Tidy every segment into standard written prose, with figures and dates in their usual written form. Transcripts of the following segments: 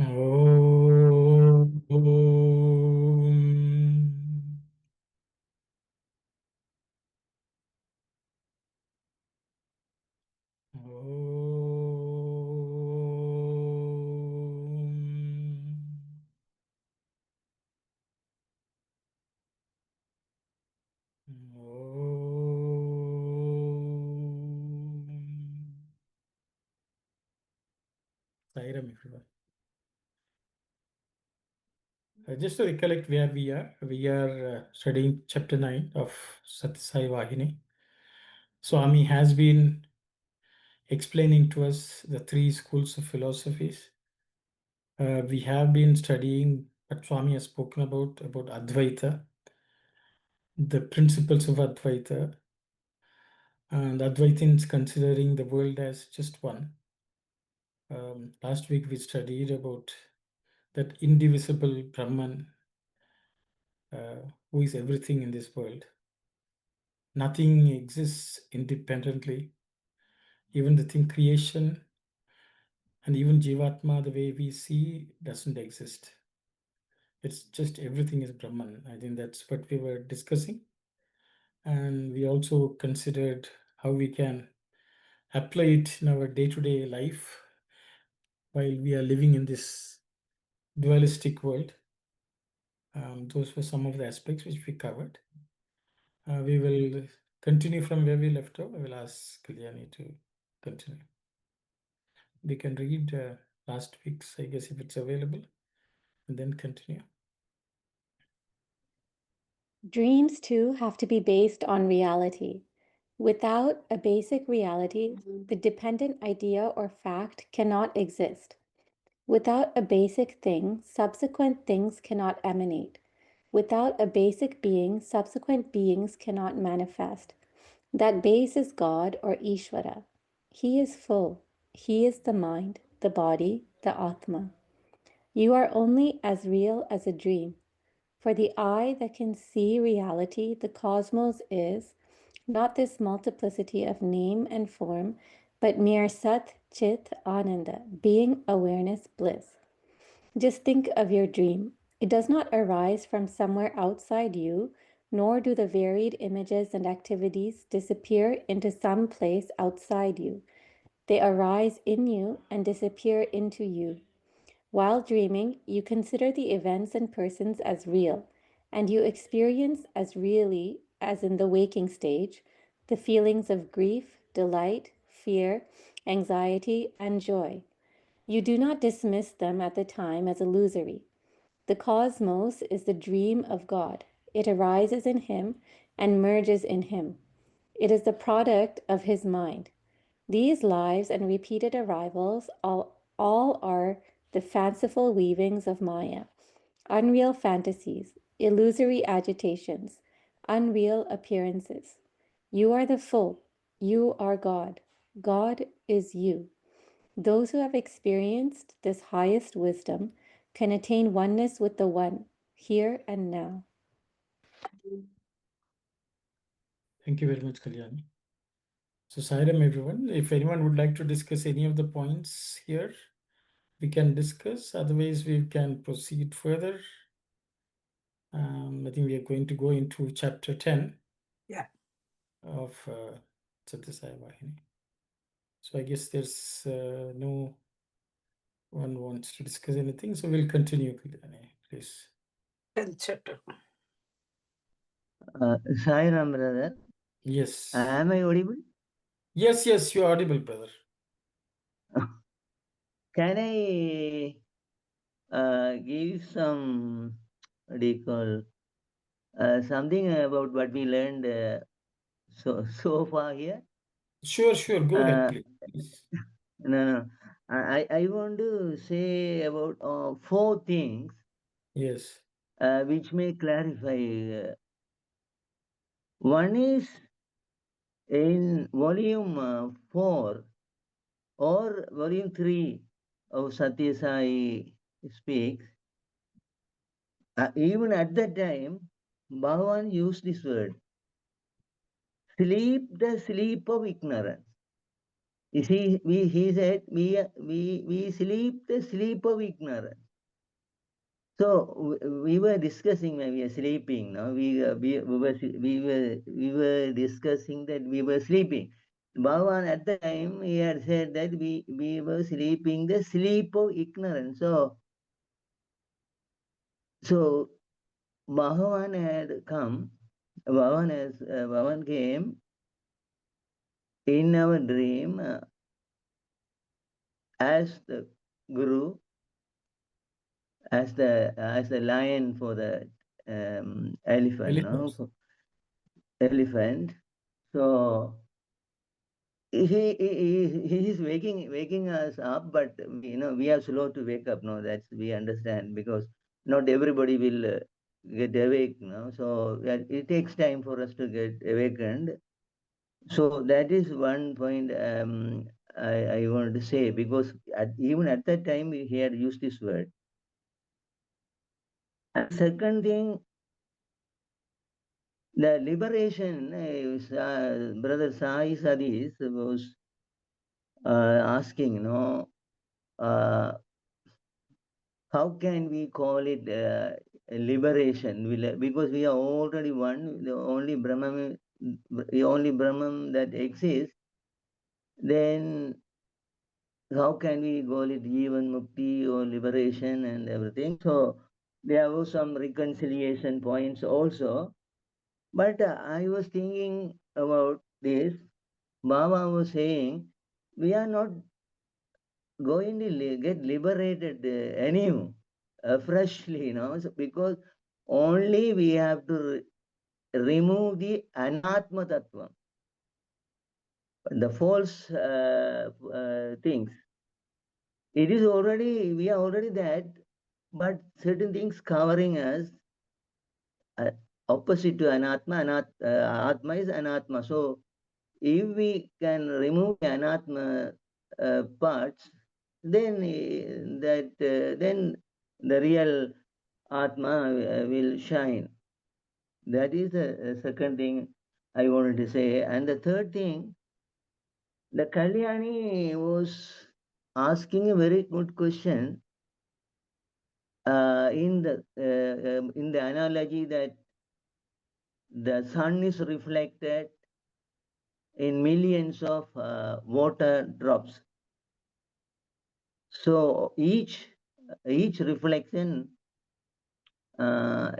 Om. Sairam, everyone. Just to recollect where we are studying chapter 9 of Sathya Sai Vahini. Swami has been explaining to us the three schools of philosophies. We have been studying what Swami has spoken about Advaita, the principles of Advaita, and Advaitins considering the world as just one. Last week we studied about that indivisible Brahman, who is everything in this world. Nothing exists independently. Even the thing creation and even Jivatma, the way we see, doesn't exist. It's just everything is Brahman. I think that's what we were discussing. And we also considered how we can apply it in our day-to-day life while we are living in this dualistic world. Those were some of the aspects which we covered. We will continue from where we left off. I will ask Kalyani to continue. We can read last week's, I guess, if it's available, and then continue. Dreams, too, have to be based on reality. Without a basic reality, the dependent idea or fact cannot exist. Without a basic thing, subsequent things cannot emanate. Without a basic being, subsequent beings cannot manifest. That base is God or Ishvara. He is full. He is the mind, the body, the Atma. You are only as real as a dream. For the eye that can see reality, the cosmos is not this multiplicity of name and form, but mere Sat Chit Ananda, being, awareness, bliss. Just think of your dream. It does not arise from somewhere outside you, nor do the varied images and activities disappear into some place outside you. They arise in you and disappear into you. While dreaming, you consider the events and persons as real, and you experience as really as in the waking stage the feelings of grief, delight, fear, anxiety, and joy. You do not dismiss them at the time as illusory. The cosmos is the dream of God. It arises in Him and merges in Him. It is the product of His mind. These lives and repeated arrivals all are the fanciful weavings of Maya, unreal fantasies, illusory agitations, unreal appearances. You are the full. You are God. God is you. Those who have experienced this highest wisdom can attain oneness with the One, here and now. Thank you very much, Kalyani. So, Sairam, everyone. If anyone would like to discuss any of the points here, we can discuss. Otherwise, we can proceed further. I think we are going to go into chapter 10 of Sathya Sai Vahini. So, I guess there's no one wants to discuss anything. So, we'll continue, Kalyani, please. 10th chapter. Sai Ram, brother. Yes. Am I audible? Yes, you are audible, brother. Can I give some, what do you call, something about what we learned so far here? Sure. Go ahead, please. No. I want to say about 4 things. Yes. Which may clarify. One is in volume 4 or volume 3 of Sathya Sai speaks. Even at that time, Bhagawan used this word, sleep the sleep of ignorance. You see, he said, we sleep the sleep of ignorance. So we were discussing when we were sleeping. No, we were discussing that we were sleeping. Bhagavan at the time he had said that we were sleeping the sleep of ignorance. So Bhagavan had come. Bhagavan came in our dream as the guru, as the lion for the elephant. Elephants. No? Elephant. So he is waking us up, but we are slow to wake up. No, that's we understand, because not everybody will get awake. No, so it takes time for us to get awakened. So that is one point I wanted to say, because even at that time he had used this word. And second thing, the liberation, Brother Sai Sadis was asking, how can we call it liberation? Because we are already one, the only Brahman that exists. Then how can we call it even mukti or liberation and everything? So there were some reconciliation points also. But I was thinking about this. Baba was saying, we are not going to get liberated anew, freshly, so because only we have to remove the anatma tattva, the false things. It is already, we are already that, but certain things covering us, opposite to anatma, atma is anatma. So if we can remove the anatma parts, then then the real atma will shine. That is the second thing I wanted to say. And the third thing, the Kalyani was asking a very good question in the analogy that the sun is reflected in millions of water drops. So each reflection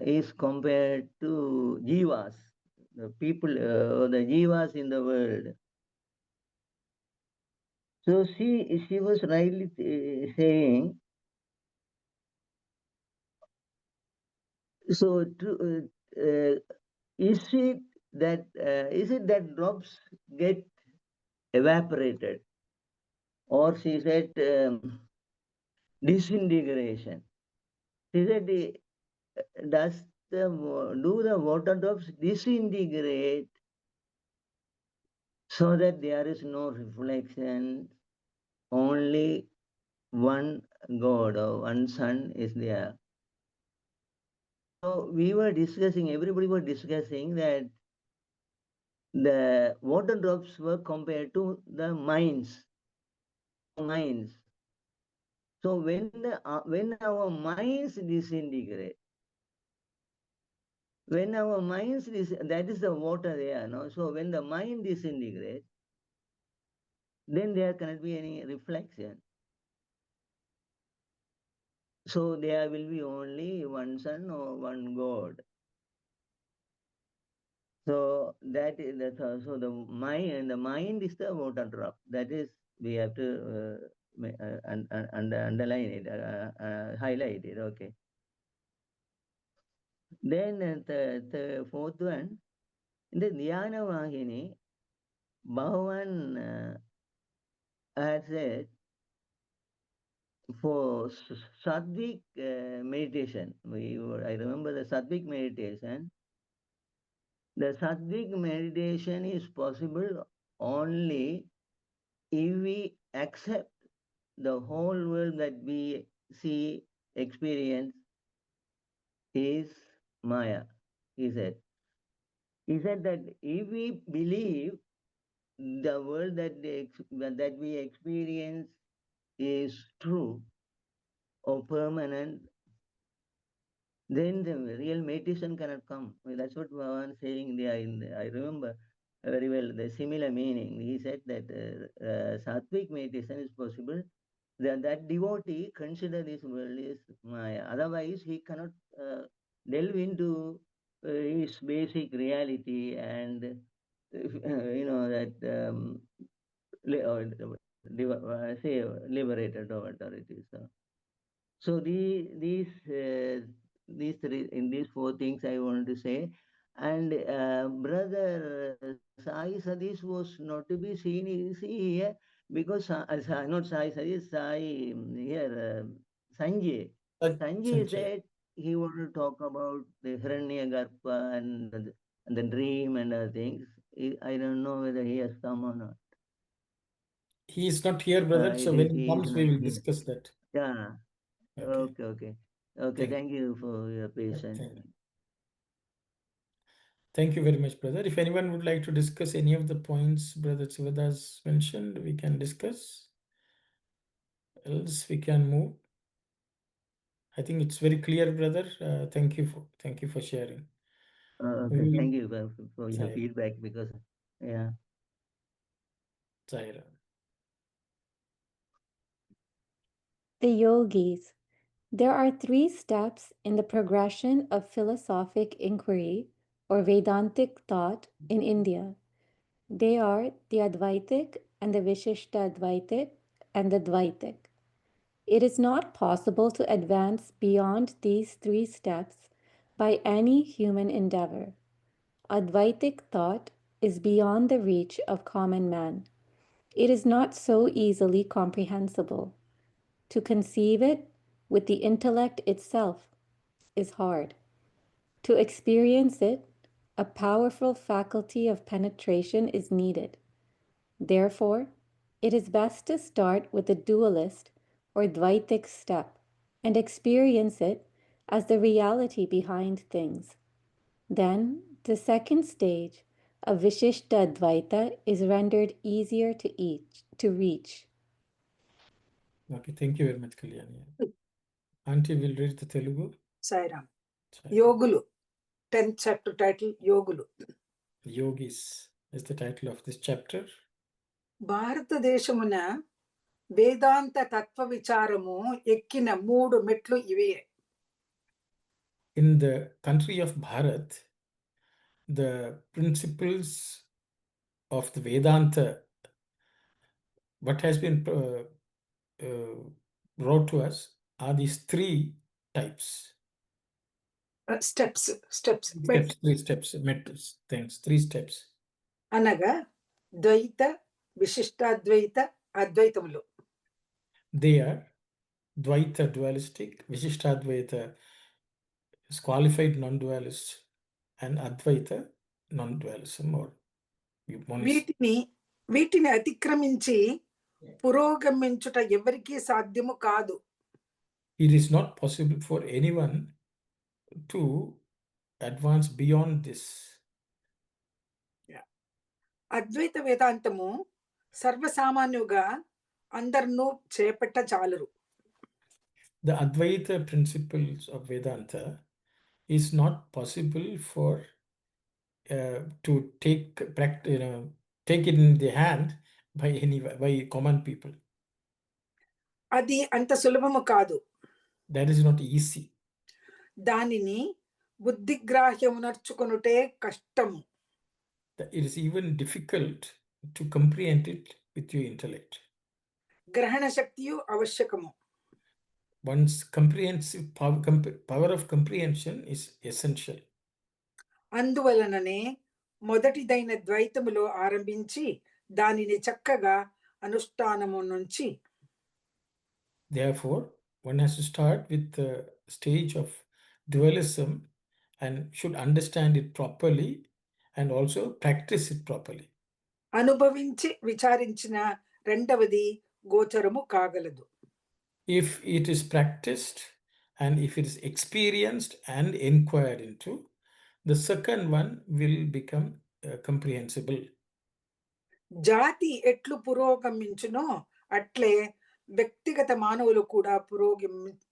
is compared to jivas, the people, the jivas in the world. So she was rightly saying. So is it that drops get evaporated, or she said disintegration? She said, do the water drops disintegrate so that there is no reflection, only one God or one Sun is there? So we were discussing, everybody was discussing that the water drops were compared to the mines. So when our minds disintegrate, that is the water there, no? So when the mind disintegrates, then there cannot be any reflection. So there will be only one Sun or one God. So that is so the mind is the water drop. That is, we have to underline it, highlight it. Okay. Then the fourth one, in the Dhyana Vahini, Bhagavan had said, for Sattvic meditation, I remember the Sattvic meditation. The Sattvic meditation is possible only if we accept the whole world that we see, experience is Maya, he said. He said that if we believe the world that we experience is true or permanent, then the real meditation cannot come. Well, that's what Bhagawan saying there. I remember very well the similar meaning. He said that sattvic meditation is possible. That devotee consider this world is Maya. Otherwise, he cannot delve into his basic reality and that say liberated or whatever it is. So these three in these four things I wanted to say, and brother Sai Sadish was not to be seen see here because not Sai Sadish, Sai here Sanjay. Sanjay Sanjay. said he wanted to talk about the Hiranyagarbha and the dream and other things. I don't know whether he has come or not. He is not here, brother. So when he He is comes, we not will here. discuss that. Yeah. Okay. Okay. Thank, Thank you for your patience. thank you very much, brother. If anyone would like to discuss any of the points Brother Sivadas mentioned, we can discuss. Else we can move. I think it's very clear, brother. Thank you for sharing. Okay, thank you for your feedback because, yeah. Zaira. The yogis. There are 3 steps in the progression of philosophic inquiry or Vedantic thought in India. They are the Advaitic and the Vishishtadvaitic and the Dvaitic. It is not possible to advance beyond these 3 steps by any human endeavor. Advaitic thought is beyond the reach of common man. It is not so easily comprehensible. To conceive it with the intellect itself is hard. To experience it, a powerful faculty of penetration is needed. Therefore, it is best to start with the dualist or Dvaitic step and experience it as the reality behind things. Then, the second stage of Vishishta Advaita is rendered easier to reach. Okay, thank you very much, Kalyani. Auntie will read the Telugu. Sairam. Yogulu. 10th chapter title Yogulu. Yogis is the title of this chapter. భారతదేశమున వేదాంత తత్వ విచారము ఎక్కిన 3 మెట్లు ఇవే. In the country of Bharat, the principles of the Vedanta, what has been brought to us are these 3 types. Steps. Three steps, things, 3 steps. అనగా ద్వైత విశిష్టాద్వైత అద్వైతములు. They are Dvaita dualistic, Vishishtadvaita is qualified non-dualist, and Advaita non-dualism or monism. వీటిని అతిక్రమించి పురోగమించుట ఎవరికీ సాధ్యము కాదు. It is not possible for anyone to advance beyond this. అద్వైత వేదాంతము సర్వసామాన్యుగా అందరినూ చేపట్టజాలరు. The Advaita principles of Vedanta is not possible for to take it in the hand by common people. అది అంత సులభము కాదు. That is not easy. దానిని బుద్ధిగ్రాహ్యమునర్చుకొనుటే కష్టము. It is even difficult to comprehend it with your intellect. గ్రహణ శక్తియు ఆవశ్యకము. One's comprehensive power of comprehension is essential. అందువలననే మొదటిదైన ద్వైతములో ఆరంభించి దానిని చక్కగా అనుష్ఠానము నుంచి. Therefore, one has to start with the stage of dualism and should understand it properly and also practice it properly. అనుభవించి విచారించిన రెండవది గోచరము కాగలదు. If it is practiced and if it is experienced and inquired into, the second one will become comprehensible. జాతి ఎట్లు పురోగమించునో అట్లే వ్యక్తిగత మానవులు కూడా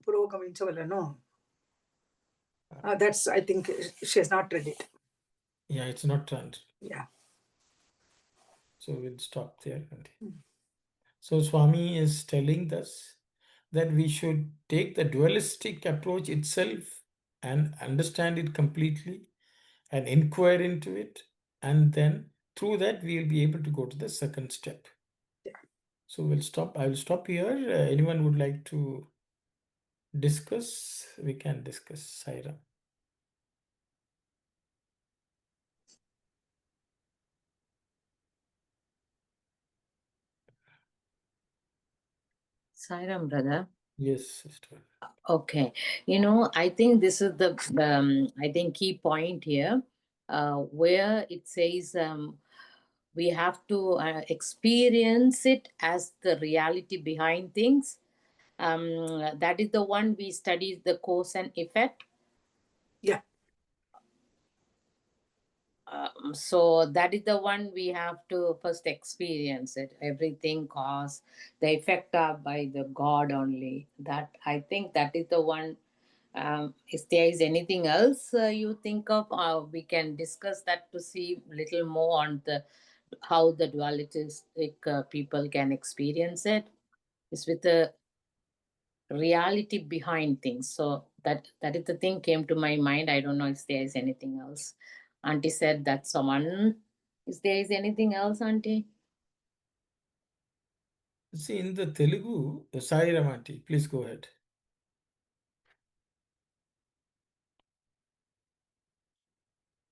పురోగమించవలను. That's, I think she has not read it. Yeah, it's not done. Yeah. So we'll stop there. So Swami is telling us that we should take the dualistic approach itself and understand it completely and inquire into it. And then through that, we will be able to go to the second step. Yeah. So we'll stop. I will stop here. Anyone would like to discuss? We can discuss. Saira. Sairam, brother. Yes, sister. Okay. I think this is the key point here, where it says we have to experience it as the reality behind things. That is the one we studied, the cause and effect. Yeah. So that is the one we have to first experience it. Everything cause, the effect are by the God only. That, I think, that is the one. If there is anything else you think of, we can discuss that to see little more on how the dualistic people can experience it. It's with the reality behind things. So that is the thing came to my mind. I don't know if there is anything else. Auntie said that's someone. If there is anything else, Auntie? See, in the Telugu, Saira Aunty, please go ahead.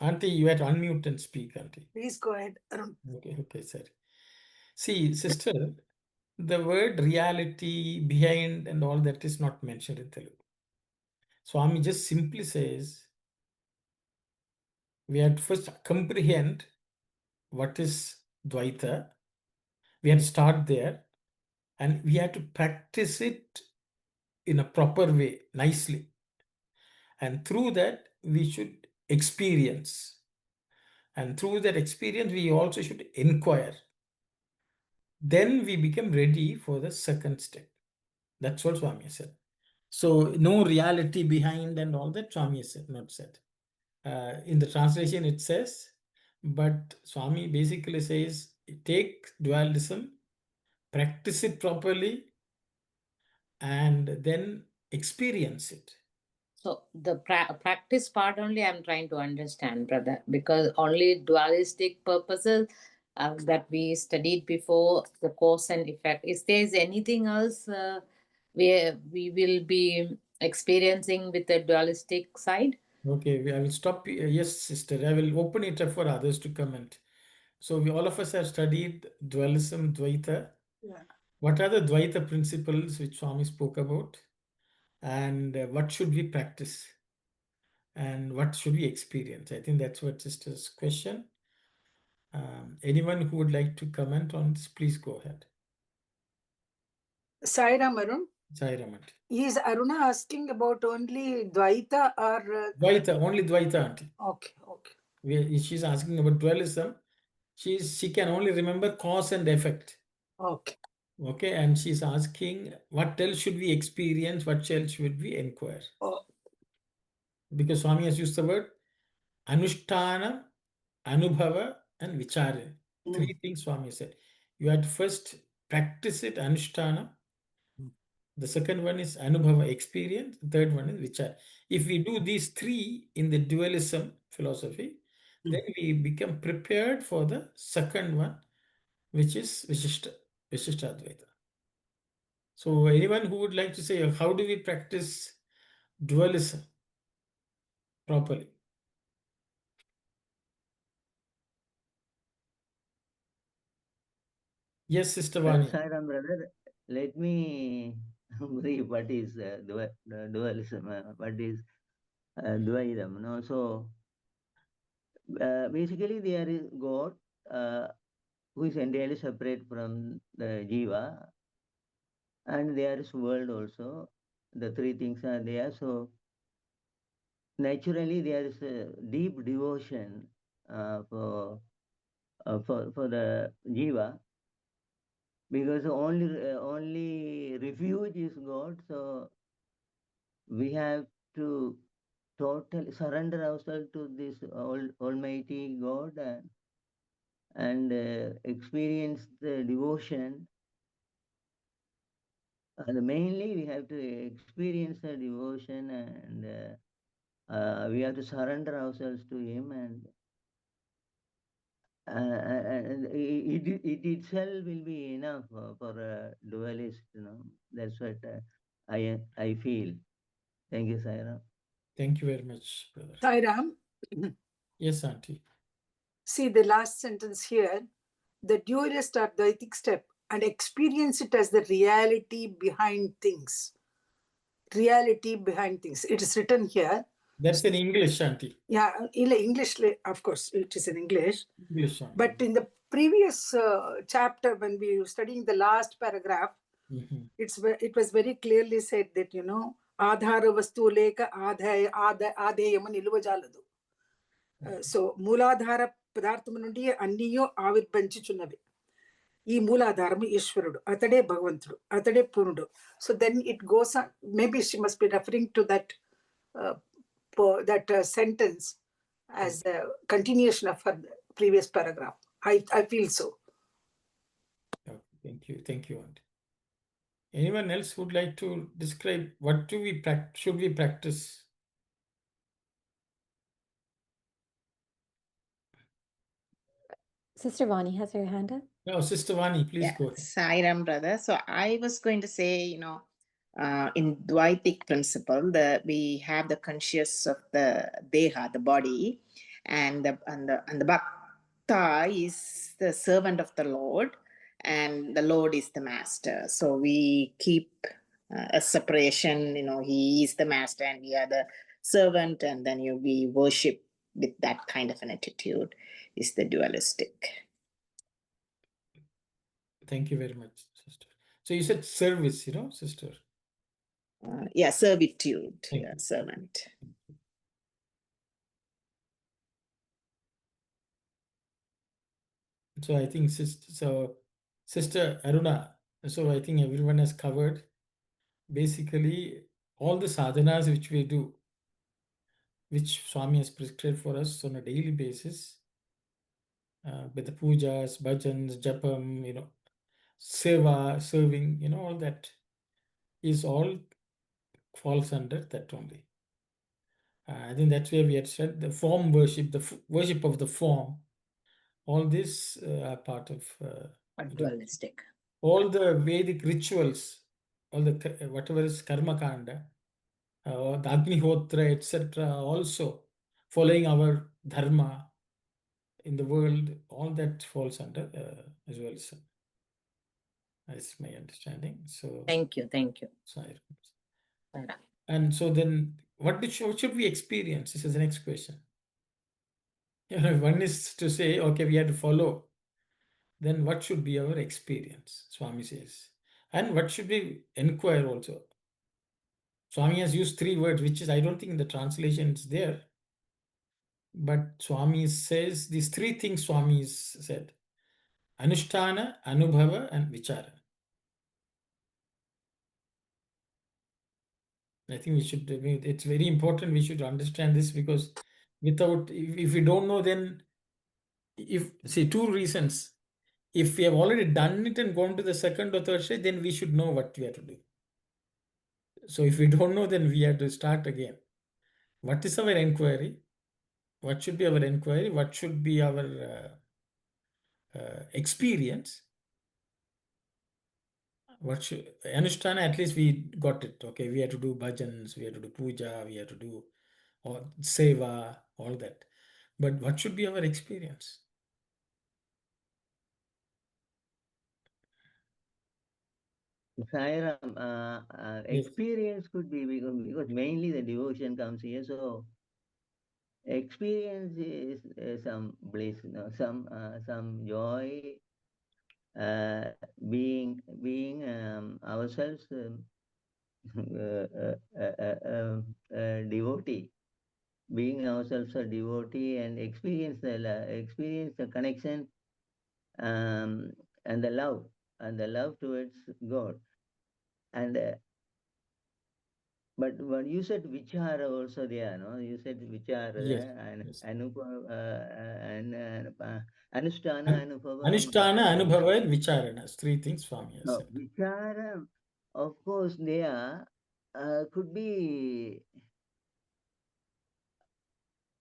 Auntie, you had to unmute and speak, Auntie. Please go ahead, Arun. Okay, sir. See, sister, the word reality behind and all that is not mentioned in Telugu. Swami just simply says we have to first comprehend what is Dvaita. We have to start there and we have to practice it in a proper way, nicely. And through that, we should experience. And through that experience, we also should inquire. Then we become ready for the second step. That's what Swami said. So no reality behind and all that Swami said, not said. In the translation it says, but Swami basically says, take dualism, practice it properly, and then experience it. So the practice part only I'm trying to understand, brother, because only dualistic purposes that we studied before, the cause and effect. Is there anything else where we will be experiencing with the dualistic side? Okay, I will stop. Yes, sister, I will open it up for others to comment. So all of us have studied dualism, Dvaita. Yeah. What are the Dvaita principles which Swami spoke about? And what should we practice? And what should we experience? I think that's what sister's question. Anyone who would like to comment on this, please go ahead. Sairam, Arun. Sairam Aunty. Is Aruna asking about only Dvaita or Dvaita, only Dvaita Aunty. Okay. She's asking about dualism. She can only remember cause and effect. Okay. Okay, and she's asking what else should we experience, what else should we inquire? Oh. Because Swami has used the word Anushtana, Anubhava, and Vichara. Three things Swami said. You have to first practice it, Anushtana. The second one is Anubhava, experience. The third one is Vichara. If we do these three in the dualism philosophy, then we become prepared for the second one, which is Vishishtadvaita. So anyone who would like to say, how do we practice dualism properly? Yes, Sister Vani. Sairam, brother, let me brief what is dualism, what is Dvaidam. So basically there is God who is entirely separate from the Jiva, and there is world also. The three things are there. So naturally there is a deep devotion for for the jiva, because only refuge is God. So we have to totally surrender ourselves to this Almighty God and experience the devotion. And mainly we have to experience the devotion, and we have to surrender ourselves to Him, and it itself will be enough for a dualist. That's what I feel. Thank you, Saira. Thank you very much, brother. Sairam, Yes, Auntie. see the last sentence here. The dualist or Dvaitic step and experience it as the reality behind things. Reality behind things. It is written here. That's in English, Auntie. Yeah, in English, of course, it is in English. English, Auntie. But in the previous chapter, when we were studying the last paragraph, it was very clearly said that, Adhara vastu leka adhayama niluvajaladu. So, Mooladhara padartham nundi anniyo avirbhanchichunnave. ఈ మూలాధారము ఈశ్వరుడు అతడే భగవంతుడు అతడే పూర్ణుడు so then it goes maybe she must be referring to that sentence as a continuation of her previous paragraph. I feel so. Okay, thank you, Auntie. Anyone else would like to describe what should we practice? Sister Vani has her hand up. No, Sister Vani, please go ahead. Sairam, brother. So I was going to say, in Dvaitic principle, we have the conscious of the deha, the body, and the bhakta is the servant of the Lord, and the Lord is the master. So we keep a separation. He is the master, and we are the servant, and then we worship with that kind of an attitude. Is the dualistic. Thank you very much, sister. So you said service, sister. Servitude, servant. So I think Sister Aruna, so I think everyone has covered basically all the sadhanas which we do, which Swami has prescribed for us on a daily basis, with the pujas, bhajans, japam, seva, serving, all that is all falls under that only. I think that's where we had said the form worship, the worship of the form, all this are part of dualistic. All the Vedic rituals, all the whatever is karma kanda, the Agnihotra, etc., also following our dharma in the world, all that falls under as well. That's my understanding. So Thank you. Sorry. And so then, what should we experience? This is the next question. One is to say, okay, we have to follow. Then what should be our experience? Swami says. And what should we inquire also? Swami has used 3 words, which is, I don't think in the translation it's there. But Swami says, these 3 things Swami said. Anushtana, Anubhava, and Vichara. I think it's very important we should understand this, because if we don't know, then see 2 reasons. If we have already done it and gone to the second or third stage, then we should know what we have to do. So if we don't know, then we have to start again. What is our inquiry? What should be our inquiry? What should be our experience? Anushtana, at least we got it. Okay, we have to do bhajans, we have to do puja, we have to do seva, all that. But what should be our experience? Sairam, experience could be because mainly the devotion comes here. So experience is some bliss, some joy, being ourselves devotee, being ourselves a devotee, and experience the connection and the love towards God. And but when you said vichara also there, no? You said vichara Yes. and Yes. anusthana anubhava. Anushtana, Anubhava, and Vicharana. 3 things Swami has No, said. vichara, of course, there could be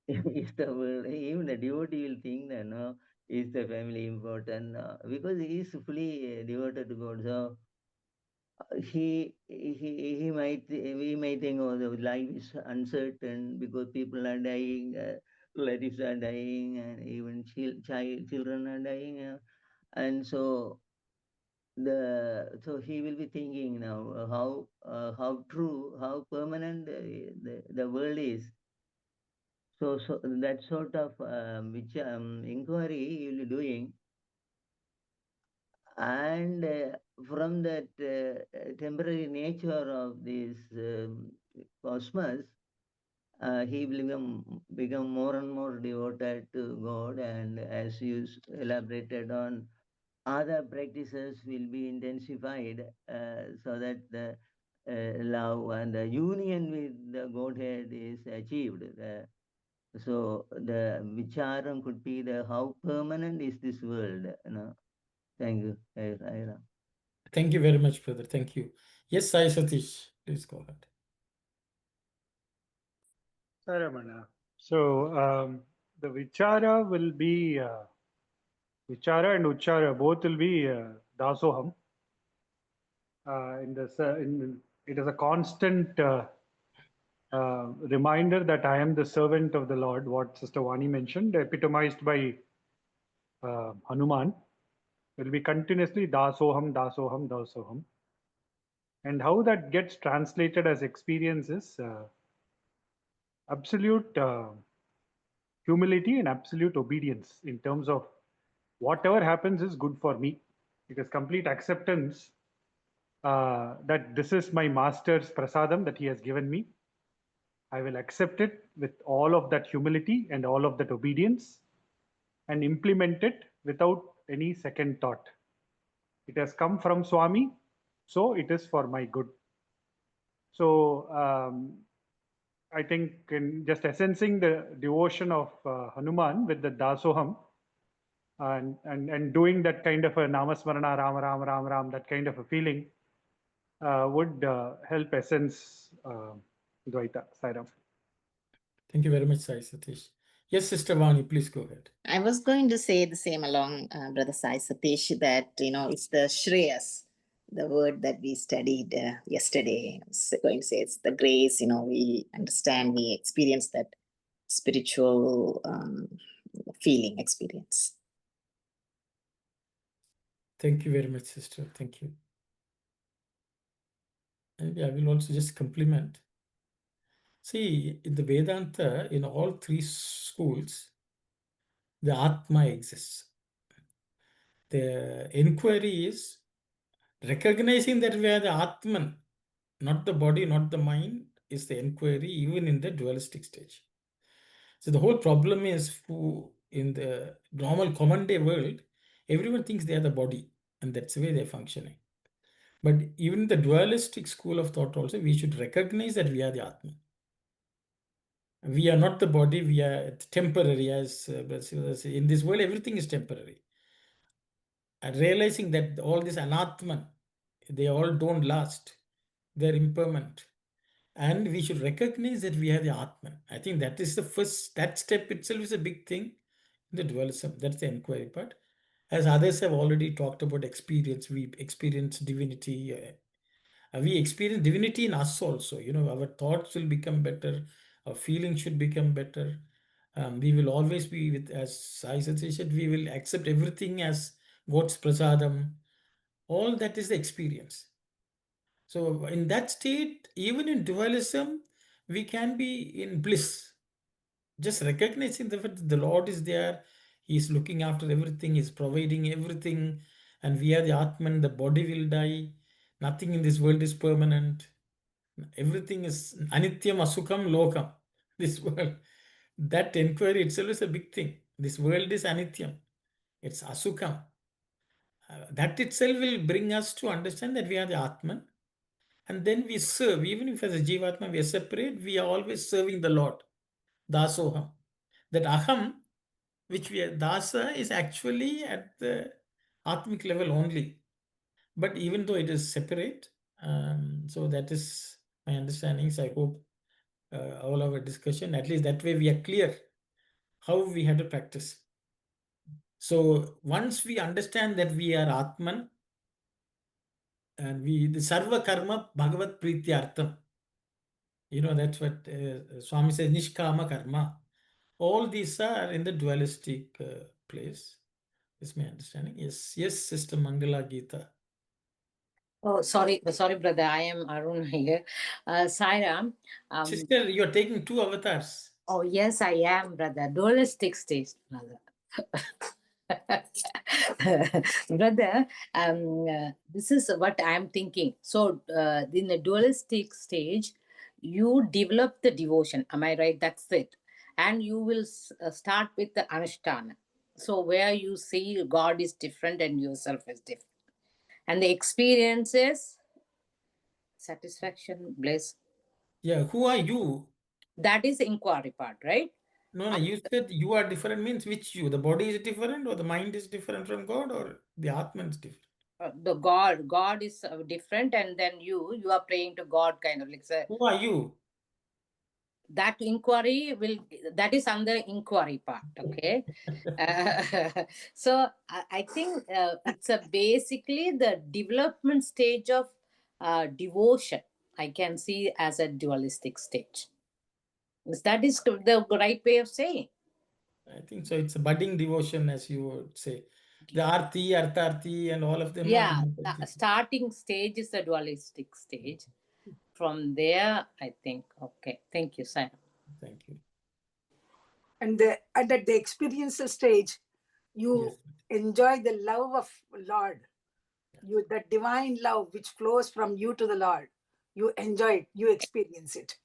is the world, even the devotee will think that no, is the family important because he is fully devoted to God. So he might we may think oh the life is uncertain because people are dying, relatives are dying, and even children are dying, and so he will be thinking now how true, how permanent the world is. So that sort of which inquiry he will be doing, and from that temporary nature of this cosmos, he will become more and more devoted to God, and as you elaborated on, other practices will be intensified so that the love and the union with the Godhead is achieved. So the vicharam could be the how permanent is this world. Thank you, Ira. Thank you very much, brother. Thank you. Yes, Sai Satish, please go ahead. Saramana. So the vichara will be vichara and uchara both will be dasoham. It is a constant reminder that I am the servant of the Lord. What Sister Vani mentioned, epitomized by Hanuman, will be continuously dasoham, dasoham, dasoham. And how that gets translated as experiences, absolute humility and absolute obedience in terms of whatever happens is good for me. It is complete acceptance that this is my master's prasadam that he has given me. I will accept it with all of that humility and all of that obedience and implement it without any second thought. It has come from Swami, so it is for my good. So I think in just essencing the devotion of Hanuman with the Dasoham and doing that kind of a Namasmarana, Ram, Ram, Ram, Ram, that kind of a feeling would help essence Dvaita. Sairam. Thank you very much, Sai Satish. Yes, Sister Vani, please go ahead. I was going to say the same along, Brother Sai Satish, that, it's the Shreyas, the word that we studied yesterday. I was going to say it's the grace, we understand, we experience that spiritual feeling experience. Thank you very much, sister. Thank you. And I will also just compliment. See, in the Vedanta, in all 3 schools, the Atma exists. The inquiry is recognizing that we are the Atman, not the body, not the mind, is the inquiry even in the dualistic stage. So the whole problem is in the normal common day world, everyone thinks they are the body and that's the way they're functioning. But even the dualistic school of thought also, we should recognize that we are the Atman. We are not the body, we are temporary, as in this world, everything is temporary. And realizing that all this anatman, they all don't last, they're impermanent. And we should recognize that we are the Atman. I think that is the first, that step itself is a big thing in the dualism. That's the inquiry part. As others have already talked about experience, we experience divinity. We experience divinity in us also. Our thoughts will become better. Our feelings should become better. We will always be with, as Sai Satish said, we will accept everything as God's prasadam. All that is the experience. So in that state, even in dualism, we can be in bliss. Just recognizing the fact that the Lord is there, He is looking after everything, He is providing everything, and we are the Atman, the body will die. Nothing in this world is permanent. Everything is anityam, asukam, lokam. This world. That inquiry itself is a big thing. This world is anityam. It's asukam. that itself will bring us to understand that we are the Atman. And then we serve. Even if as a Jivatma we are separate, we are always serving the Lord. Dasoham. That Aham, which we are Dasa, is actually at the Atmic level only. But even though it is separate, so that is my understanding. So I hope all our discussion, at least that way we are clear how we have to practice. So once we understand that we are Atman, and the Sarva Karma Bhagavat Prityartham, that's what Swami says, Nishkama Karma. All these are in the dualistic place, is my understanding. Yes, Sister Mangala Gita. Oh, sorry, brother. I am Arun here. Sairam. Sister, you're taking 2 avatars. Oh, yes, I am, brother. Dualistic stage, brother. Brother, this is what I'm thinking. So, in the dualistic stage, you develop the devotion. Am I right? That's it. And you will start with the Anushtana. So, where you see God is different and yourself is different. And the experience is satisfaction, bliss. Yeah, who are you? That is the inquiry part, right? No, you said you are different means which you? The body is different or the mind is different from God or the Atman is different? The God is different, and then you are praying to God, kind of like. Who are you? That inquiry that is under inquiry part, okay? So I think it's basically the development stage of devotion. I can see as a dualistic stage. That is the right way of saying. I think so. It's a budding devotion, as you would say. The Arti, Artharti, and all of them Yeah, are. the starting stage is the dualistic stage. From there, I think, okay. Thank you, Sai. Thank you. And at the experiential stage, you enjoy the love of Lord. That divine love which flows from you to the Lord. You enjoy it, you experience it.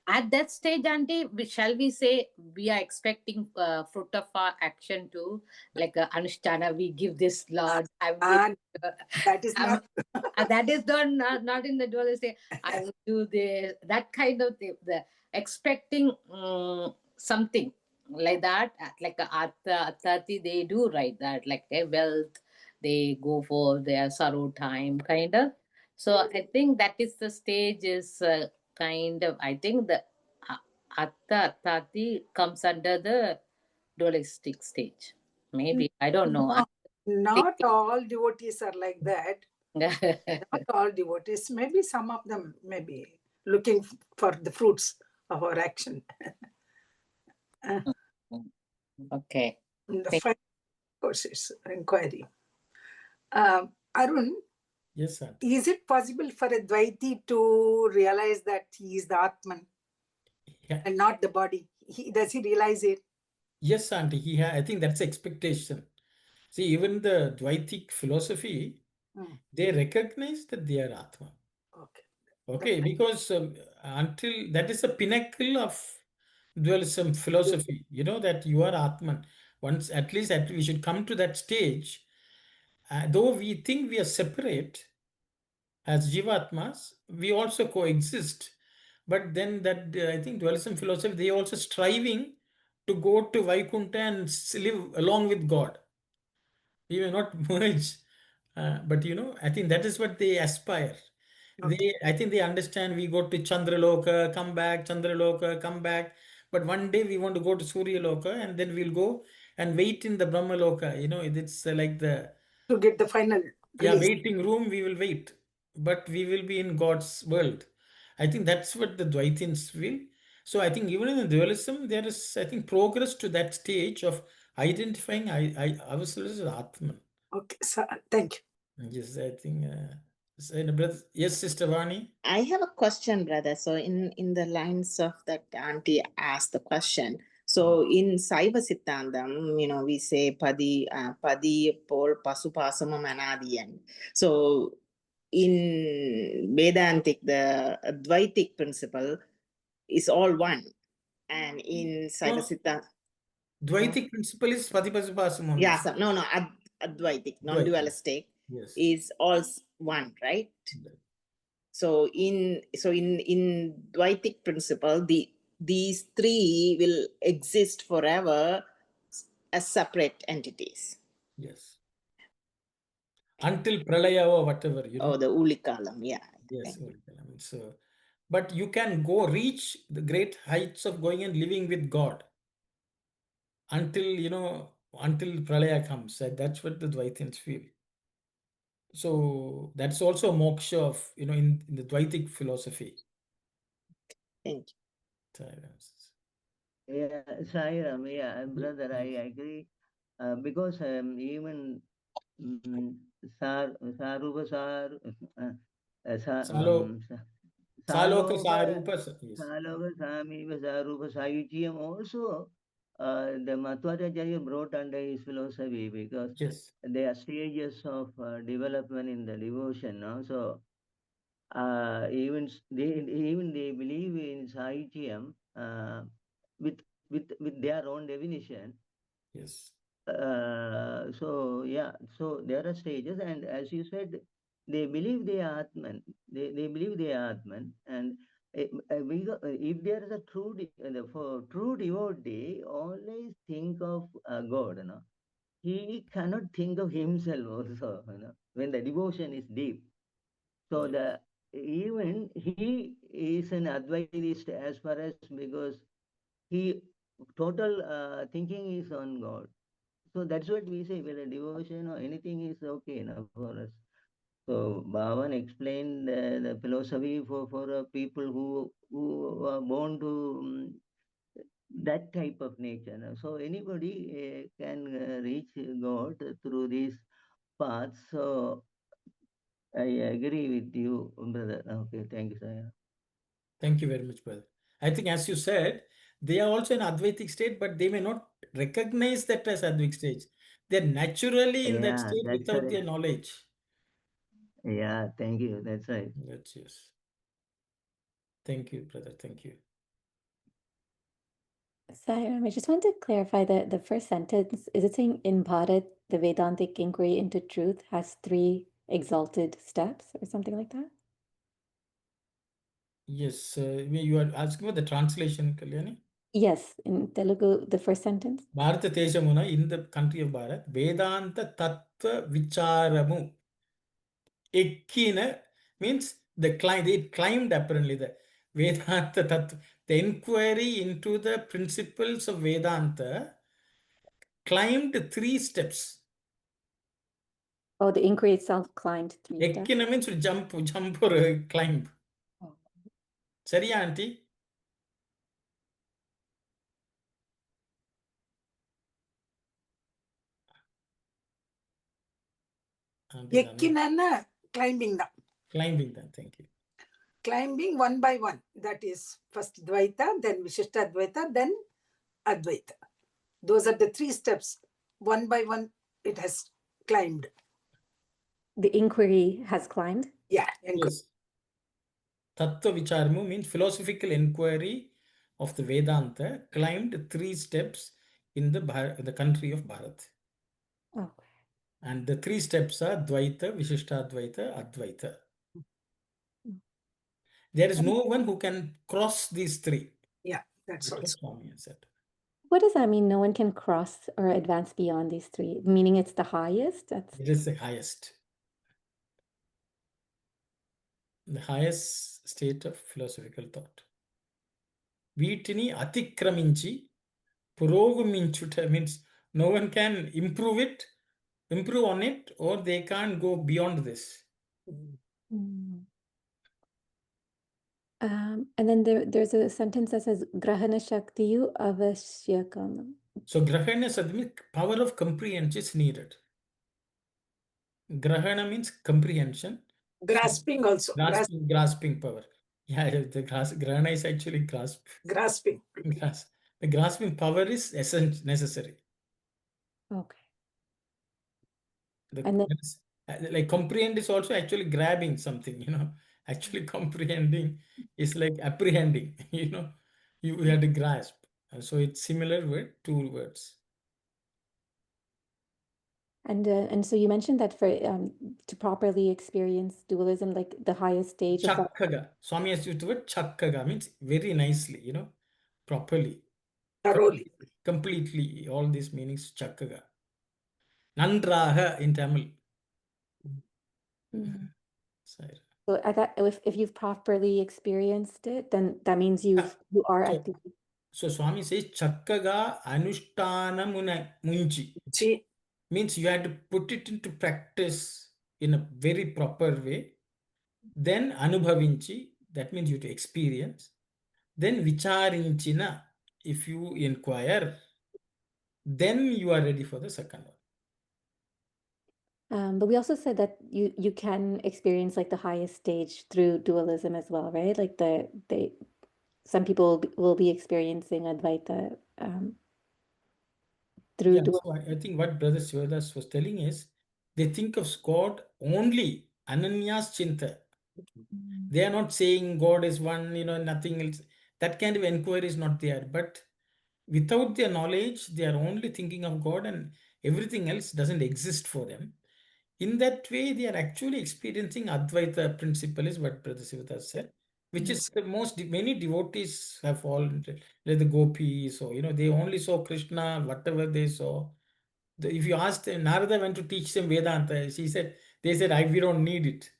At that stage, Auntie, shall we say we are expecting fruit of our action too? Like Anushtana, we give this Lord. And that is not... that is not in the dualistic. I will do this, that kind of thing. The expecting something like that, like Arthati, they do write that, like a wealth, they go for their sorrow time, kind of. So I think that is the stage is kind of, I think the Arthati comes under the dualistic stage. Maybe, I don't know. Not all devotees are like that. Not all devotees. Maybe some of them may be looking for the fruits of our action. Okay. The final course is inquiry. Arun, yes, sir. Is it possible for a Dvaiti to realize that he is the Atman and not the body? Does he realize it? Yes, Auntie. I think that's expectation. See, even the Dvaitic philosophy, they recognize that they are Atman. Okay, because until that is the pinnacle of dualism philosophy, that you are Atman. Once, at least we should come to that stage. Though we think we are separate as Jivatmas, we also coexist. But then I think dualism philosophy, they also striving to go to Vaikuntha and live along with God. We may not merge, but I think that is what they aspire. I think they understand we go to Chandraloka, come back, Chandraloka, come back. But one day we want to go to Surya Loka and then we'll go and wait in the Brahma Loka. It's like to get the final release. Waiting room, we will wait. But we will be in God's world. I think that's what the Dvaitins will. So I think even in the dualism, there is, I think, progress to that stage of identifying ourselves as Atman. Okay, so thank you. Yes, I think. Yes, Sister Vani. I have a question, brother. So in the lines of that auntie asked the question. So in Saiva Siddhantam, we say padi pol pasupasamam anadiyan. So in Vedantic, the Advaitic principle is all one. And in Saiva Siddhantam, Dvaitic principle is padi pasupasam only. Yeah, no, Advaitic, non-dualistic. Yes. is all one, right? So in Dvaitic principle, these three will exist forever as separate entities. Yes. Until Pralaya or whatever, you know. Oh, the Ulikalam, yeah. Yes, Ulikalam. So, but you can go reach the great heights of going and living with God until, you know, until Pralaya comes. That's what the Dvaitins feel. So that's also a moksha of, you know, in the Dvaitic philosophy. Thank you. Yeah, Sairam, yeah, brother, I agree. Because even Sarupa Sar, Saloka Saloka, Sarupa, yes. Saloka Samiva Sarupa Sayuchiyam also, the Matvaracharya brought under his philosophy because Yes. there are stages of development in the devotion. No? So even they believe in Sahityam with their own definition. Yes. So yeah, so there are stages, and as you said, they believe they are Atman. They believe they are Atman, and if there is a for true devotee, always think of God. You know, he cannot think of himself also. You know, when the devotion is deep. So even he is an Advaitist as far as because he total thinking is on God. So that's what we say, whether devotion or anything is okay now for us. So Bhavan explained the philosophy for people who are born to that type of nature. So anybody can reach God through these paths. So I agree with you, brother. Okay, thank you, sir. Thank you very much, brother. I think, as you said, they are also in Advaitic state, but they may not recognize that as Advaitic stage. They're naturally in that Yeah, state that's without correct. their knowledge. Yeah, thank you. That's right. That's yes. Thank you, brother. Thank you. Sairam, I just want to clarify that the first sentence, is it saying in Bharat, the Vedantic inquiry into truth has 3 exalted steps or something like that? Yes, you are asking about the translation, Kalyani? Yes, in Telugu, the first sentence. Bharata Deshamuna, in the country of Bharat, Vedanta Tattva Vicharamu. Ekkina means they climbed apparently the Vedanta Tattva. The inquiry into the principles of Vedanta climbed 3 steps. Oh, the inquiry itself climbed 3 steps. Ekkina means jump or climb. Oh. Sariya, auntie? Ekkinana climbing da. Climbing that, thank you. Climbing one by one. That is first Dvaita, then Vishishta Advaita, then Advaita. Those are the 3 steps. One by one, it has climbed. The inquiry has climbed? Yeah. Yes. Tattva Vicharamu means philosophical inquiry of the Vedanta climbed 3 steps in the country of Bharat. Okay. And the 3 steps are Dvaita, Vishishtadvaita, Advaita. There is no one who can cross these 3. Yeah, that's what also. Swami has said. What does that mean? No one can cross or advance beyond these 3, meaning it's the highest? It is the highest. The highest state of philosophical thought. Vitini atikraminchi, puroguminchuta means no one can improve on it, or they can't go beyond this. Mm. And then there's a sentence that says Grahana Shaktiyu Avashyakam. So Grahana means power of comprehension is needed. Grahana means comprehension. Grasping also. Grasping power. Yeah, the Grahana is actually Grasping. The grasping power is necessary. Okay. And then, like comprehend is also actually grabbing something, actually comprehending is like apprehending, you have to grasp. So it's similar word, 2 words. And so you mentioned that for to properly experience dualism, like the highest stage of Chakkaga. Swami has used the word chakkaga, means very nicely, you know, properly. Thoroughly. Completely, all these meanings chakkaga. Nandraha in Tamil. Mhm. Sorry. So if you've properly experienced it, then that means you are at the. So Swami says chakkaga anushtana munchi. Ji. Means you had to put it into practice in a very proper way. Then anubhavinchi, that means you to experience. Then vicharinchina, if you inquire, then you are ready for the second one. But we also said that you can experience like the highest stage through dualism as well, right? Like some people will be experiencing Advaita through Yeah, dualism. so I think what Brother Sivadas was telling is they think of God only Ananyas Chinta. They are not saying God is one, you know, nothing else. That kind of inquiry is not there. But without their knowledge, they are only thinking of God and everything else doesn't exist for them. In that way, they are actually experiencing Advaita principle, is what Brother Sivadas said, which is the most, many devotees have fallen, like the gopis, or, you know, they only saw Krishna, whatever they saw. If you ask them, Narada went to teach them Vedanta, they said, we don't need it.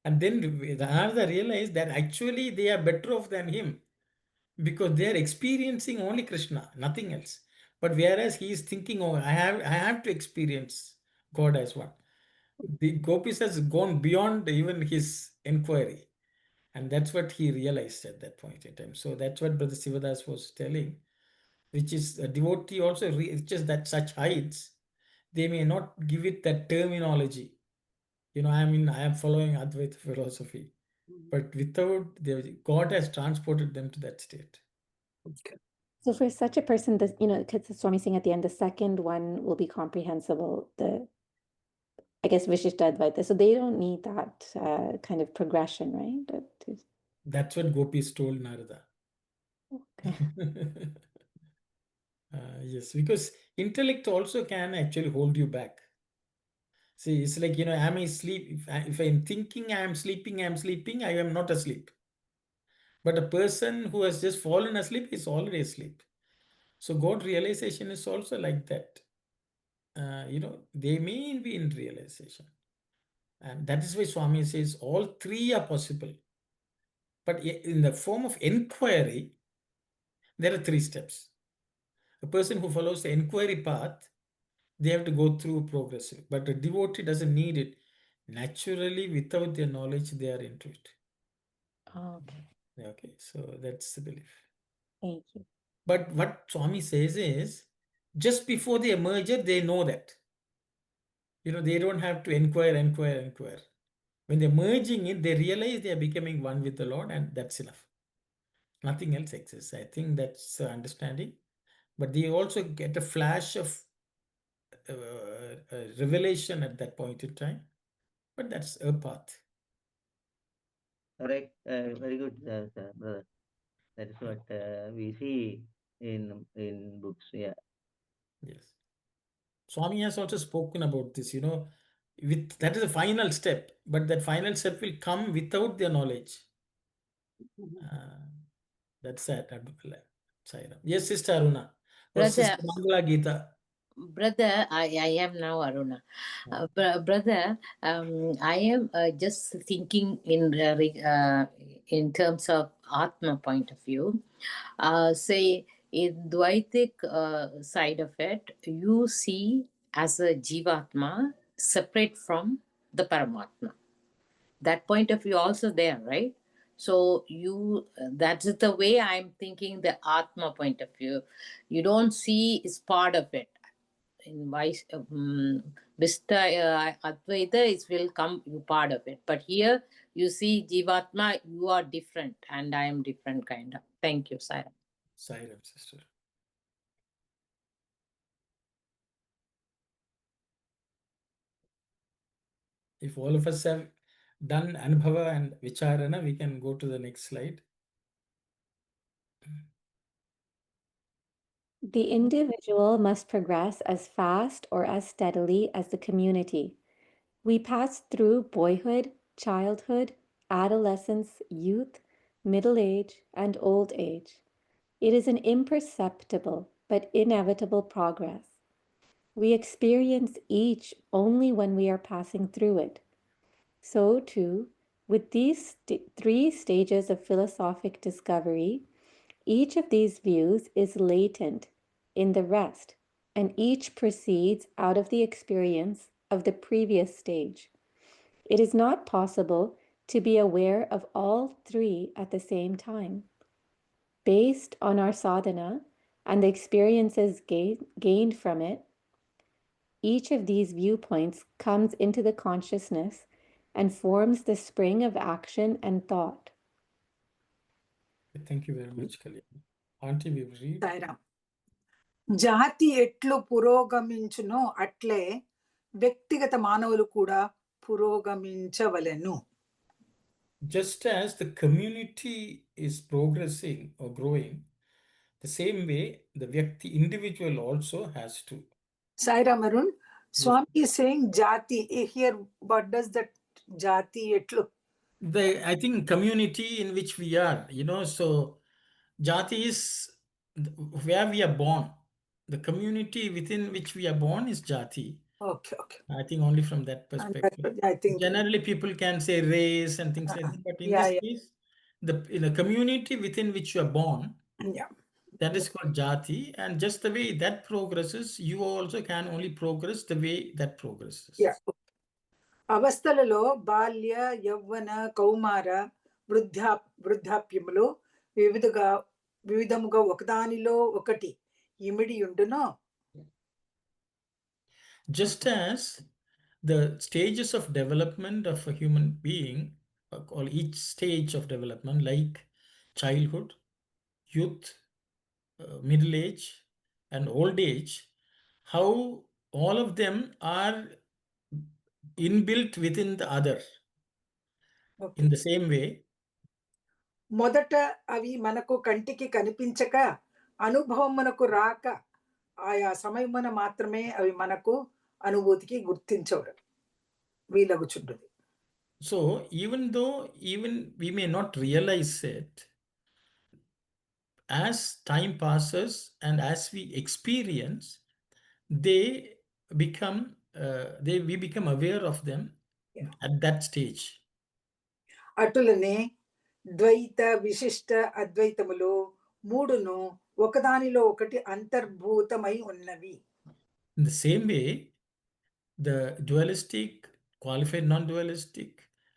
And then Narada realized that actually they are better off than him because they are experiencing only Krishna, nothing else. But whereas he is thinking, oh, I have to experience God as one. The Gopis has gone beyond even his inquiry. And that's what he realized at that point in time. So that's what Brother Sivadas was telling, which is a devotee also reaches that such heights, they may not give it that terminology. You know, I am following Advaita philosophy, but without God has transported them to that state. So for such a person, this, you know, because Swami saying at the end, the second one will be comprehensible. I guess Vishishta Advaita. So they don't need that kind of progression, right? That's what Gopis told Narada. Okay. Yes, because intellect also can actually hold you back. See, it's like, you know, am I sleep? If I'm thinking I am sleeping, I am not asleep. But a person who has just fallen asleep is already asleep. So God realization is also like that. You know, they may be in realization. And that is why Swami says all three are possible. But in the form of inquiry, there are three steps. A person who follows the inquiry path, they have to go through progressive. But a devotee doesn't need it. Naturally, without their knowledge, they are into it. Okay. Okay, so that's the belief. Thank you. But what Swami says is, just before they emerge, they know that. You know, they don't have to inquire. When they're merging it, they realize they are becoming one with the Lord, and that's enough. Nothing else exists. I think that's understanding. But they also get a flash of revelation at that point in time. But that's a path. Correct. Very good, brother. That is what we see in books. Yeah. Yes. Swami has also spoken about this, you know, that is a final step, but that final step will come without their knowledge. That's it. Yes, Sister Aruna. Or Brother, Sister Mangala Gita. brother, I am now Aruna. Brother, I am just thinking in terms of Atma point of view. Say in Dvaitic side of it, you see as a Jivatma separate from the Paramatma. That point of view also there, right? So you that's the way I'm thinking the Atma point of view. You don't see is part of it in Vista Advaita, it will come you part of it. But here you see Jivatma, you are different and I am different kind of. Thank you, Sarah. Sairam, sister. If all of us have done Anubhava and Vicharana, we can go to the next slide. The individual must progress as fast or as steadily as the community. We pass through boyhood, childhood, adolescence, youth, middle age, and old age. It is an imperceptible but inevitable progress. We experience each only when we are passing through it. So, too, with these three stages of philosophic discovery, each of these views is latent in the rest, and each proceeds out of the experience of the previous stage. It is not possible to be aware of all three at the same time. Based on our sadhana and the experiences gained from it, each of these viewpoints comes into the consciousness and forms the spring of action and thought. Thank you very much, Kalyan. Auntie, we will read. Sairam. జాతి ఎట్లు పురోగమించునో అట్లే వ్యక్తిగత మానవులు కూడా పురోగమించవలెను. Just as the community is progressing or growing, the same way the Vyakti individual also has to. Sairam Arun, Swami is saying jati. Here, what does that jati etlu? I think community in which we are, so jati is where we are born. The community within which we are born is jati. Okay. I think only from that perspective. I think Generally, people can say race and things like that, but in this case, in the community within which you are born, that is called jati, and just the way that progresses, you also can only progress the way that progresses. అవస్థలలో బాల్య యవ్వన కౌమార వృద్ధాప్యములు వివిధముగా ఒకదానిలో ఒకటి ఇమిడి ఉండునో. Just as the stages of development of a human being, or each stage of development, like childhood, youth, middle age, and old age, how all of them are inbuilt within the other. In the same way, మొదట అవి మనకు కంటికి కనిపించక అనుభవమునకు రాక ఆయా సమయమున మాత్రమే అవి మనకు అనుభూతికి గుర్తించవడం వీలగుచుంటుంది. So even though we may not realize it, as time passes and as we experience, we become aware of them at that stage. అటులనే ద్వైత విశిష్ట అద్వైతములు మూడును ఒకదానిలో ఒకటి అంతర్భూతమై ఉన్నవి. In the same way, the dualistic, qualified non-dualistic,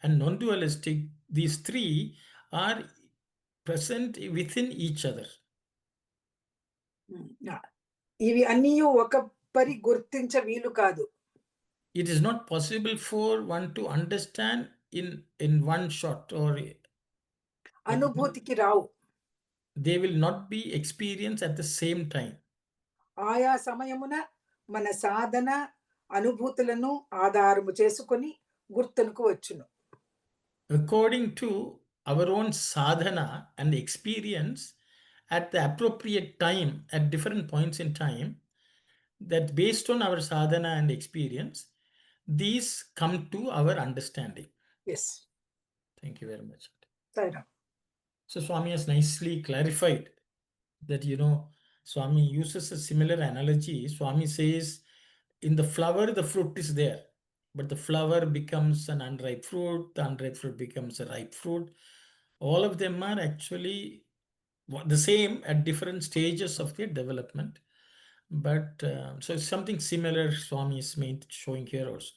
and non-dualistic, these three are present within each other. ఇవి అన్నీ ఒక పరి గుర్తించ వీలు కాదు. It is not possible for one to understand in one shot, or అనుభూతికి రావు. They will not be experienced at the same time. ఆయా సమయమున మన సాధన అనుభూతులను ఆధారము చేసుకొని గుర్తునకు వచ్చును. According to our own sadhana and experience at the appropriate time, at different points in time, that based on our sadhana and experience, these come to our understanding. Yes. Thank you very much. Sairam. So Swami has nicely clarified that, Swami uses a similar analogy. Swami says, in the flower, the fruit is there, but the flower becomes an unripe fruit, the unripe fruit becomes a ripe fruit. All of them are actually the same at different stages of their development. But so it's something similar Swami is showing here also.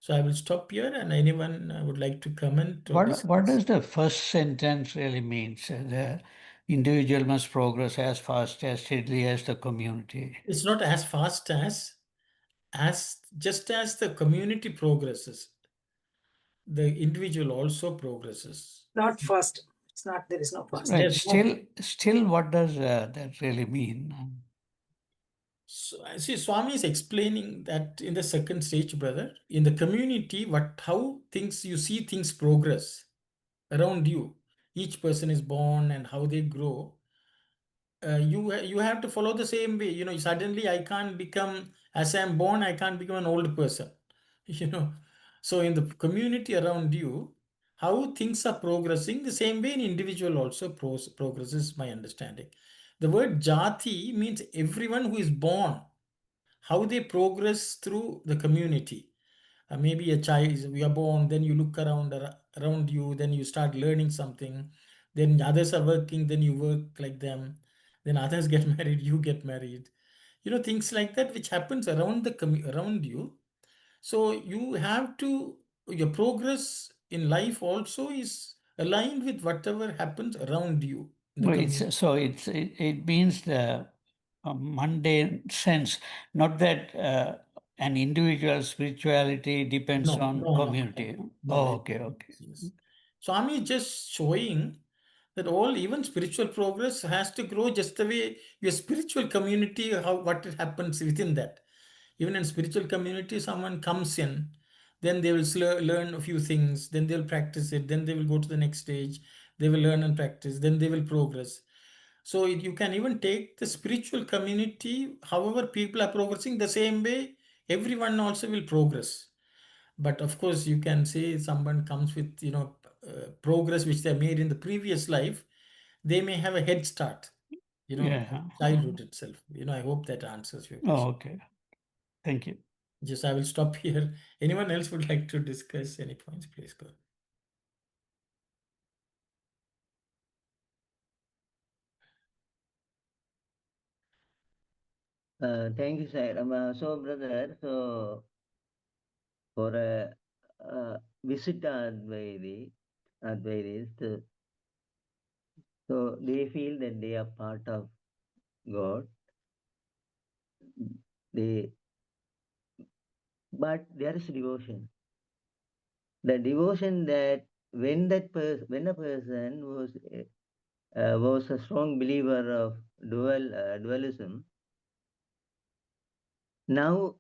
So I will stop here, and anyone would like to comment. What does the first sentence really mean? The individual must progress as fast as steadily as the community. It's not as fast as just as the community progresses, the individual also progresses. Not fast. It's not. There is no fast. Right. Still, what does that really mean? So I see Swami is explaining that in the second stage, brother, in the community, how you see things progress around you. Each person is born and how they grow. you have to follow the same way. Suddenly I can't become, as I'm born, I can't become an old person. You know, so in the community around you, how things are progressing, the same way an individual also progresses, my understanding. The word jati means everyone who is born, how they progress through the community. Maybe a child, we are born, then you look around you, then you start learning something, then others are working, then you work like them, then others get married, you get married. Things like that which happens around around you. So you have to, your progress in life also is aligned with whatever happens around you in the Well, community. it means the mundane sense, not that an individual's spirituality depends No, on no, no, community. no. Oh, okay, okay. Yes. Swami is just showing that even spiritual progress has to grow just the way your spiritual community, what happens within that. Even in spiritual community, someone comes in, then they will learn a few things, then they'll practice it, then they will go to the next stage, they will learn and practice, then they will progress. So you can even take the spiritual community, however people are progressing, the same way everyone also will progress. But of course, you can say someone comes with progress which they made in the previous life, they may have a head start, Yeah. childhood itself. I hope that answers your Oh, question. okay. Thank you. Just I will stop here. Anyone else would like to discuss any points? Please go. Thank you, sir. So, brother, so for a visit Advaitist, so they feel that they are part of God. But there is devotion. The devotion that when a person was a strong believer of dualism, now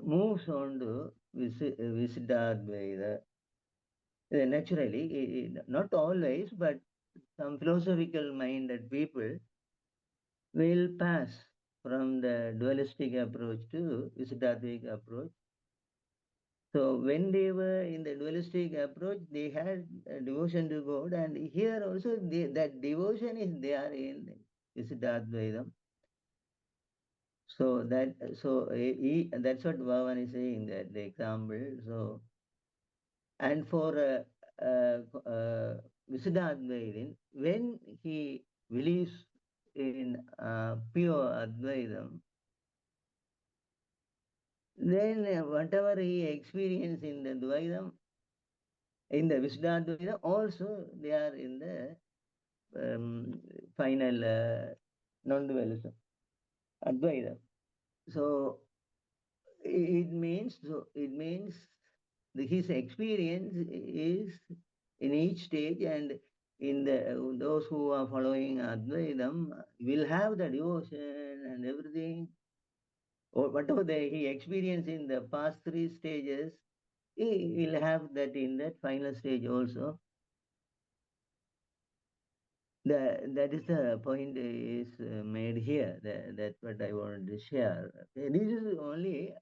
moves on to Visiddhadvaita. Naturally, not always, but some philosophical minded people will pass from the dualistic approach to Visiddhadvaita approach. So when they were in the dualistic approach, they had devotion to God, and here also that devotion is there in Visiddhadvaitam. So that's what Bhagawan is saying, that the example. So, and for Visiddhadvaitin, when he believes in pure Advaitam, then whatever he experienced in the Dvaitam, in the Visiddhadvaita, also they are in the final non-dualism, Advaita. So it means his experience is in each stage, and in those who are following Advaitam will have the devotion and everything, or whatever he experienced in the past three stages, he will have that in that final stage also. That is the point is made here. That's what I wanted to share. This is only,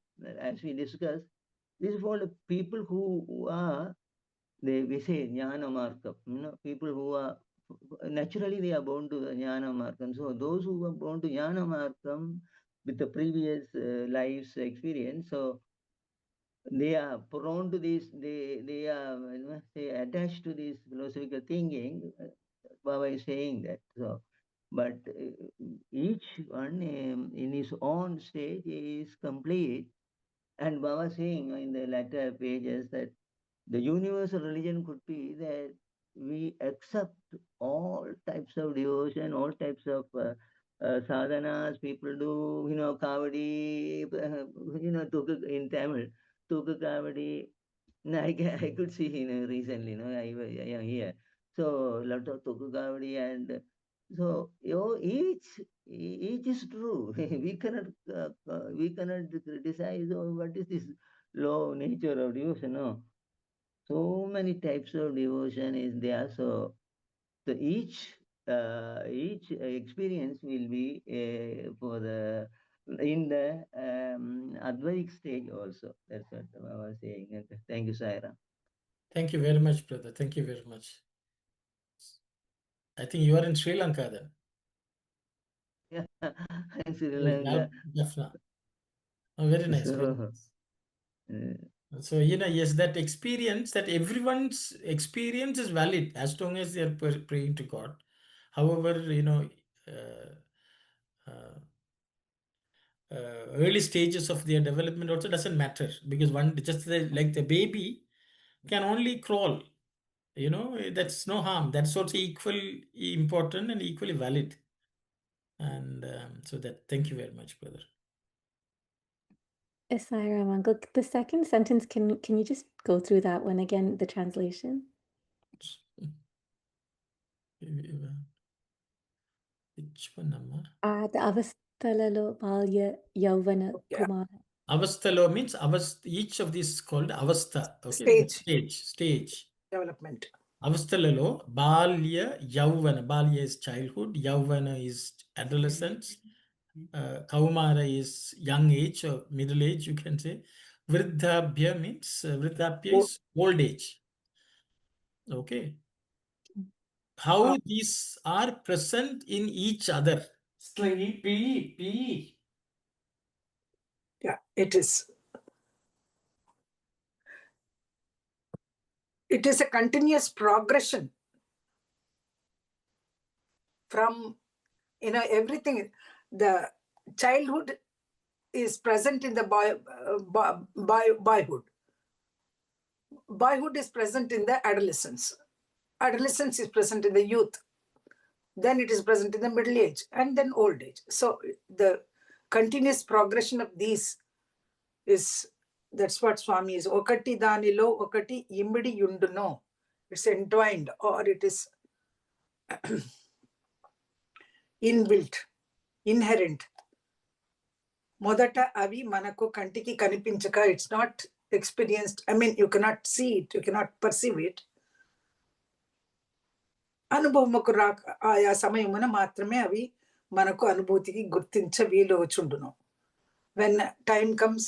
as we discussed, this is for the people who are, we say jnana markam, people who are, naturally they are born to the jnana markam. So those who are born to jnana markam with the previous lives experience, so they are prone to this, they are say attached to this philosophical thinking. Baba is saying that. So, but each one in his own stage is complete. And Baba saying in the latter pages that the universal religion could be that we accept all types of devotion, all types of sadhanas people do, kavadi, in Tamil, Tuku kavadi. I could see, recently, I am here. So, lot of Tuku kavadi, and so, each is true. We cannot criticize, what is this law of nature of devotion, no. So many types of devotion is there. So each each experience will be for the in the Advaitic stage also. That's what I was saying. Okay. Thank you, Saira. Thank you very much, brother. Thank you very much. I think you are in Sri Lanka then. Yeah, in Sri Oh, Lanka. Jaffna. Oh, very nice. Very So, nice. So, yes, that experience, that everyone's experience is valid as long as they are praying to God. However, early stages of their development also doesn't matter, because one just like the baby can only crawl, that's no harm. That's also equally important and equally valid. And so that, thank you very much, brother. Isairam, Uncle, the second sentence, can you just go through that one again, the translation? Which one, Amma? The avastalalo balya yauvana kumara. Avastalo means each of these is called avastha. Okay, stage development. Avastalalo, balya, yauvana. Balya is childhood, yauvana is adolescence, kaumara is young age or middle age, you can say. Vriddhabhya means vriddhabhya is old age. Okay. How these are present in each other. Sleepy. Yeah, it is. It is a continuous progression from, everything. The childhood is present in the boyhood. Boyhood is present in the adolescence. Adolescence is present in the youth. Then it is present in the middle age and then old age. So the continuous progression of these is, that's what Swami is. Okati danilo, okati imbidi yunduno. It's entwined, or it is inbuilt, inherent. Modata avi manaku kantiki kanipinchaka. It's not experienced. I mean, you cannot see it, you cannot perceive it. అనుభవముకు ఆయా సమయమున మాత్రమే అవి మనకు అనుభూతికి గుర్తించ వీలు వచ్చుండును. When time comes,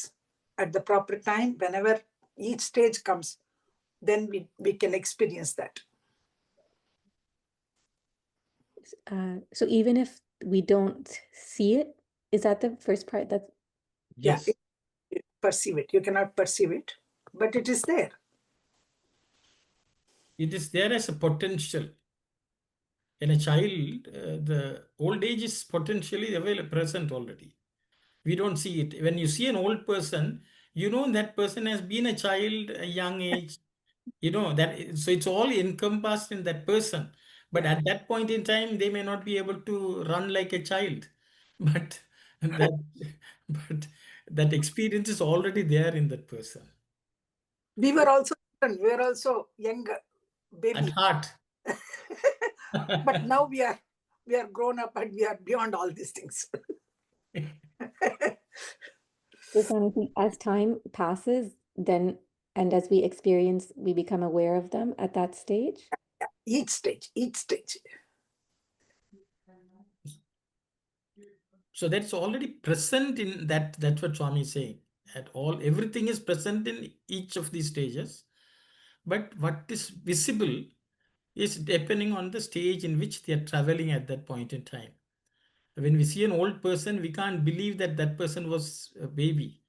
at the proper time, whenever each stage comes, then we can experience that. So even if we don't see it, is that the first part? That's Yes. Yeah, perceive it. You cannot perceive it, but it is there. It is there as a potential. In a child, the old age is potentially present already. We don't see it. When you see an old person, you know that person has been a child, a young age, that. So it's all encompassed in that person. But at that point in time, they may not be able to run like a child. But but that experience is already there in that person. We were also young baby. At heart. But now we are grown up and we are beyond all these things. as time passes, then, and as we experience, we become aware of them at that stage? Each stage. So that's already present in that. That's what Swami is saying. Everything is present in each of these stages. But what is visible is depending on the stage in which they are traveling at that point in time. When we see an old person, we can't believe that that person was a baby,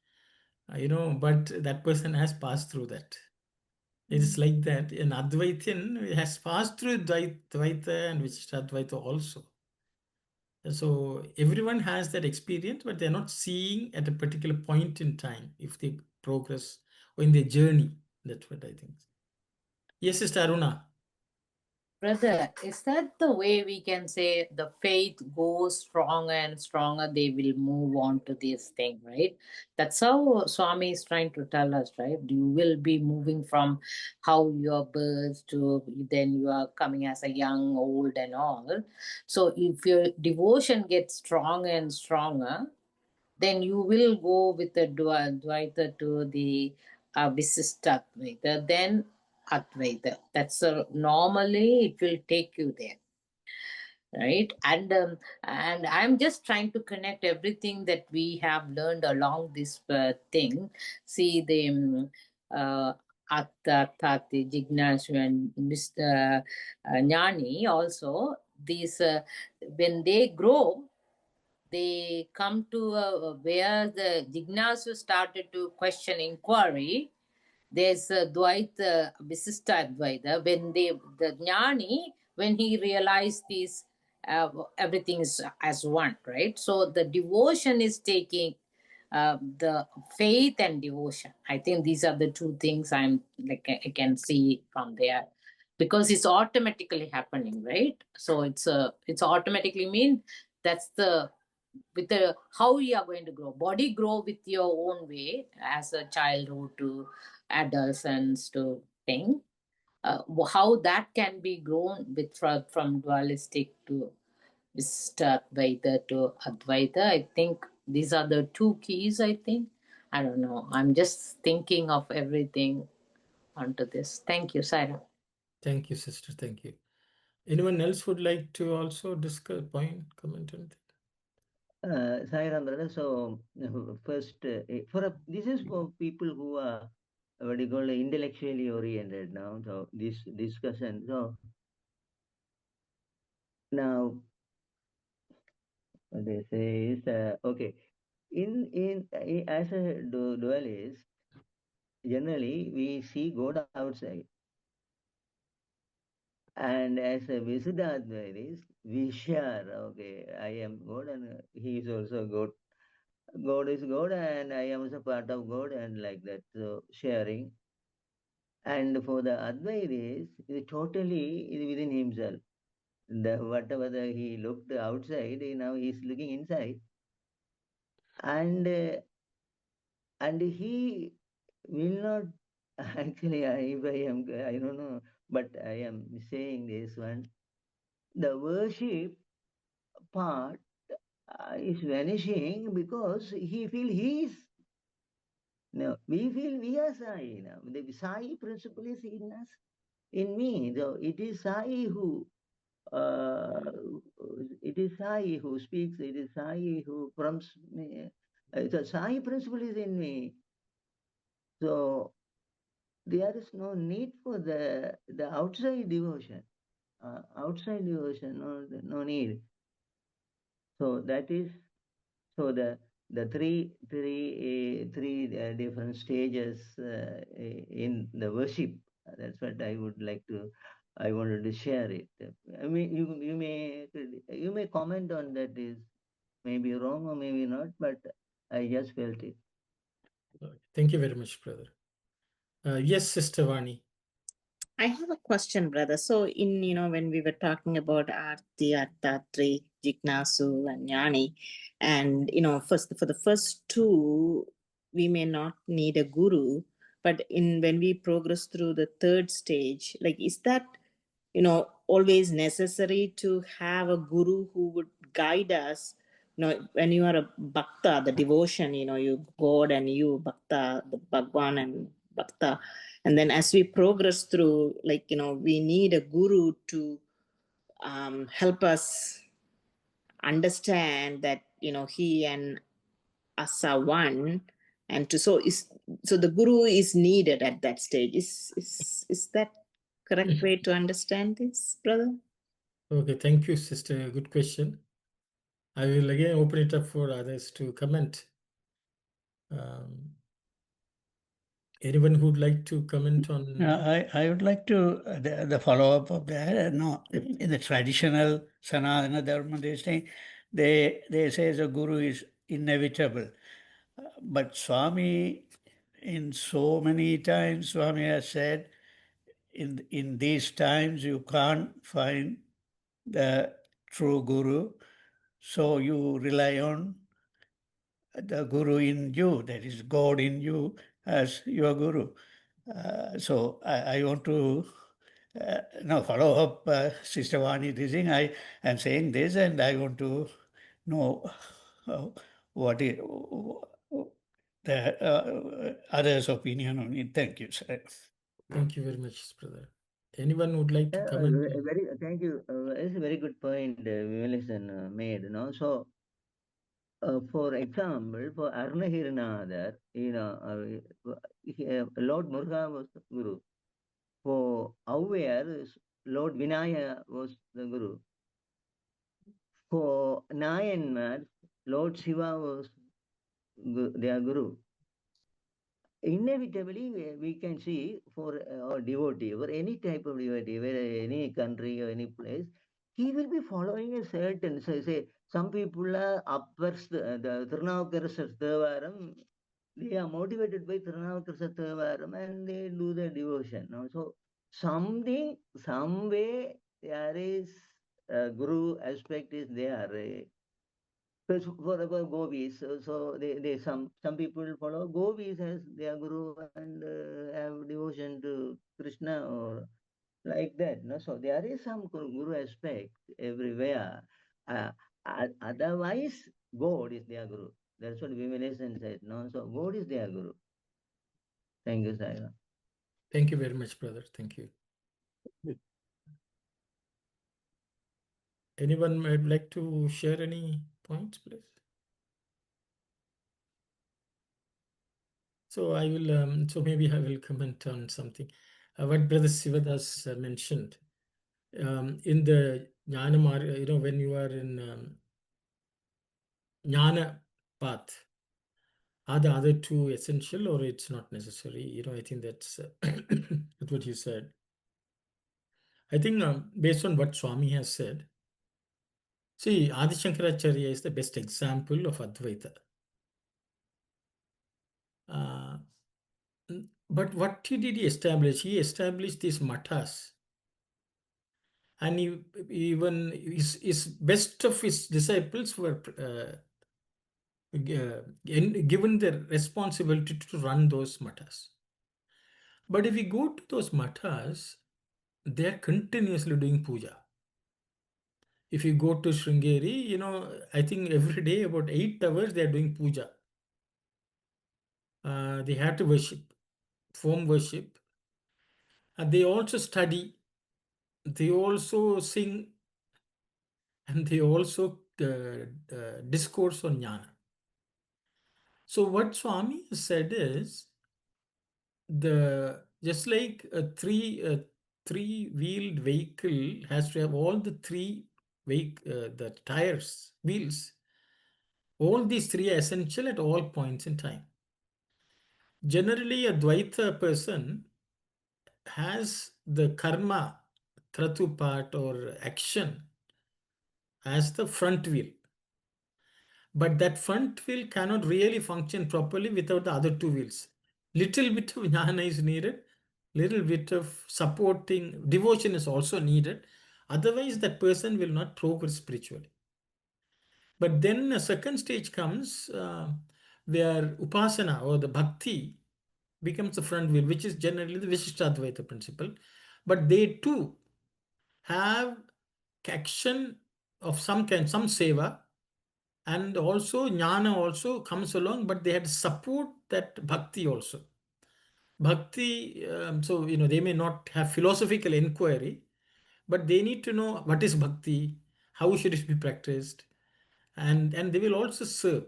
but that person has passed through that. It is like that. An Advaitin has passed through Dvaita and Vishishtadvaita also. So everyone has that experience, but they're not seeing at a particular point in time if they progress or in their journey. That's what I think. Yes, Sister Aruna. Brother, is that the way we can say the faith goes stronger and stronger, they will move on to this thing, right? That's how Swami is trying to tell us, right? You will be moving from how you are birthed to then you are coming as a young, old and all. So if your devotion gets stronger and stronger, then you will go with the Dvaita to the Visishtadvaita, then Advaita. That's normally it will take you there. right? And I'm just trying to connect everything that we have learned along this thing. See the Atta, Tati, Jignasu, and Mr. Jnani also, these when they grow, they come to where the Jignasu started to question inquiry. There's Dvaita, Visista Advaita, when the Jnani, when he realized this, everything is as one, right? So the devotion is taking the faith and devotion. I think these are the two things I can see from there, because it's automatically happening, right? So it's automatically mean that's the with the how you are going to grow. Body grow with your own way as a childhood to adolescence to thing. How that can be grown with from dualistic to Advaita to Advaita. I think these are the two keys, I think. I don't know. I'm just thinking of everything onto this. Thank you, Saira. Thank you, sister. Thank you. Anyone else would like to also discuss, point, comment on that? Sai Ram, brother. So first, this is for people who are what you call intellectually oriented now. So this discussion. So now what they say is okay. As a dualist, generally we see God outside, and as a Visuddha we share. Okay, I am God, and he is also God. God is God, and I am also part of God, and like that. So sharing. And for the Advaitis, it totally is within himself. Whatever he looked outside, now he's looking inside, and he will not actually. If I don't know, but I am saying this one. The worship part is vanishing because he feel he is. No, we feel we are Sai now. The Sai principle is in us, in me. So it is Sai who it is Sai who speaks, it is Sai who prompts me. The Sai principle is in me. So there is no need for the outside devotion. Outside devotion, no need. So that is, so the three different stages in the worship. That's what I would like to. I wanted to share it. I mean, you may comment on that. Is maybe wrong or maybe not, but I just felt it. Thank you very much, brother. Yes, Sister Vani. I have a question, brother. So, when we were talking about Arti, Artatri, Jignasu, and Jnani, and for the first two, we may not need a guru, but when we progress through the third stage, like, is that always necessary to have a guru who would guide us? When you are a bhakta, the devotion, you God and you bhakta, the Bhagawan and bhakta, and then as we progress through, we need a guru to help us understand that he and us are one, and so the guru is needed at that stage. Is that correct way to understand this, brother? Okay, thank you, sister. Good question. I will again open it up for others to comment. Anyone who would like to comment on? I would like to, the follow-up of that. No, in the traditional Sanatana Dharma, they say the guru is inevitable. But Swami, in so many times, Swami has said, in these times you can't find the true guru, so you rely on the guru in you, that is God in you as your guru. So I want to follow up Sister Vani this thing. I am saying this and I want to know what is the others' opinion on it. Thank you, sir. Thank you very much, brother. Anyone would like to comment? Thank you. It's a very good point Vimalesan made. So, for example, for Arnahirnadar, Lord Muruga was the Guru. For Auyar, Lord Vinaya was the Guru. For Nayanmar, Lord Shiva was their Guru. Inevitably, we can see for a devotee, or any type of devotee, whether any country or any place, he will be following a certain, say some people are upwards, the Tirunavakkara Thevaram, they are motivated by Tirunavakkara Thevaram and they do the devotion. So something, some way, there is a guru aspect is there. For the gopis, so they some people follow gopis as their guru and have devotion to Krishna or like that. No, so there is some guru aspect everywhere. Otherwise, God is their guru. That's what Vimalesan said. No, so God is their guru. Thank you, Saiva. Thank you very much, brother. Thank you. Anyone would like to share any points, please? So I will. So maybe I will comment on something. What Brother Sivadas mentioned in the Jnana Marga. When you are in Jnana path, are the other two essential or it's not necessary? I think that's that's what you said. I think based on what Swami has said, see, Adi Shankaracharya is the best example of Advaita. But what did he establish? He established these mathas. And even his best of his disciples were given the responsibility to run those mathas. But if we go to those mathas, they are continuously doing puja. If you go to Sringeri, I think every day about 8 hours they are doing puja. They have to worship, form worship. And they also study. They also sing. And they also discourse on jnana. So what Swami said is, just like a three-wheeled vehicle has to have all the the tires, wheels. All these three are essential at all points in time. Generally, a Dvaita person has the karma, kratu part or action as the front wheel. But that front wheel cannot really function properly without the other two wheels. Little bit of jnana is needed. Little bit of supporting devotion is also needed. Otherwise, that person will not progress spiritually. But then a second stage comes where upasana or the bhakti becomes the front wheel, which is generally the Vishishtadvaita principle. But they too have action of some kind, some seva, and also jnana also comes along, but they had to support that bhakti also. Bhakti, so they may not have philosophical inquiry, but they need to know what is bhakti, how should it be practiced, and they will also serve.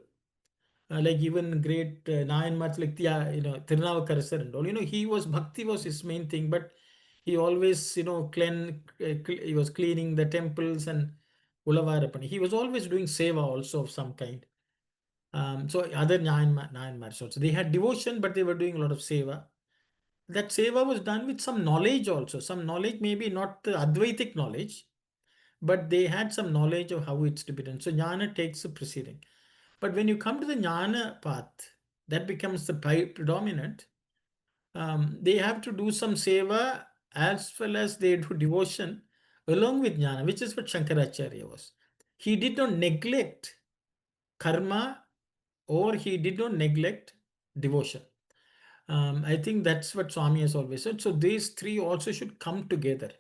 Like even great Nayanmats like Tirunavakkara and all, bhakti was his main thing, but he always, he was cleaning the temples and Ulavarapani. He was always doing seva also of some kind. So other Nayanmars also, they had devotion, but they were doing a lot of seva. That seva was done with some knowledge also. Some knowledge, maybe not the Advaitic knowledge, but they had some knowledge of how it's to be done. So jnana takes the preceding. But when you come to the jnana path, that becomes the predominant. They have to do some seva as well as they do devotion along with jnana, which is what Shankaracharya was. He did not neglect karma or he did not neglect devotion. I think that's what Swami has always said. So these three also should come together.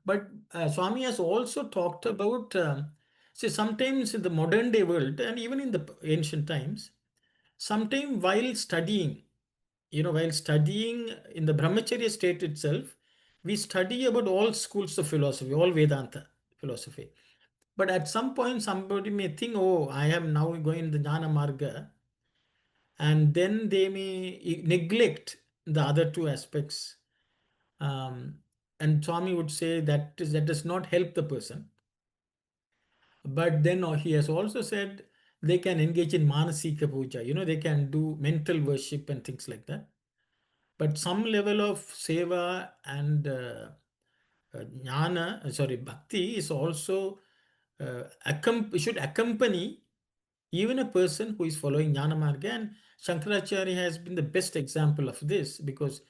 But Swami has also talked about, see, sometimes in the modern day world and even in the ancient times, sometimes while studying in the brahmacharya state itself, we study about all schools of philosophy, all Vedanta philosophy. But at some point, somebody may think, oh, I am now going the Jnana Marga, and then they may neglect the other two aspects. And Swami would say that that does not help the person. But then he has also said they can engage in manasika puja, they can do mental worship and things like that. But some level of seva and bhakti is also should accompany even a person who is following Jnana Marga. And Shankaracharya has been the best example of this, because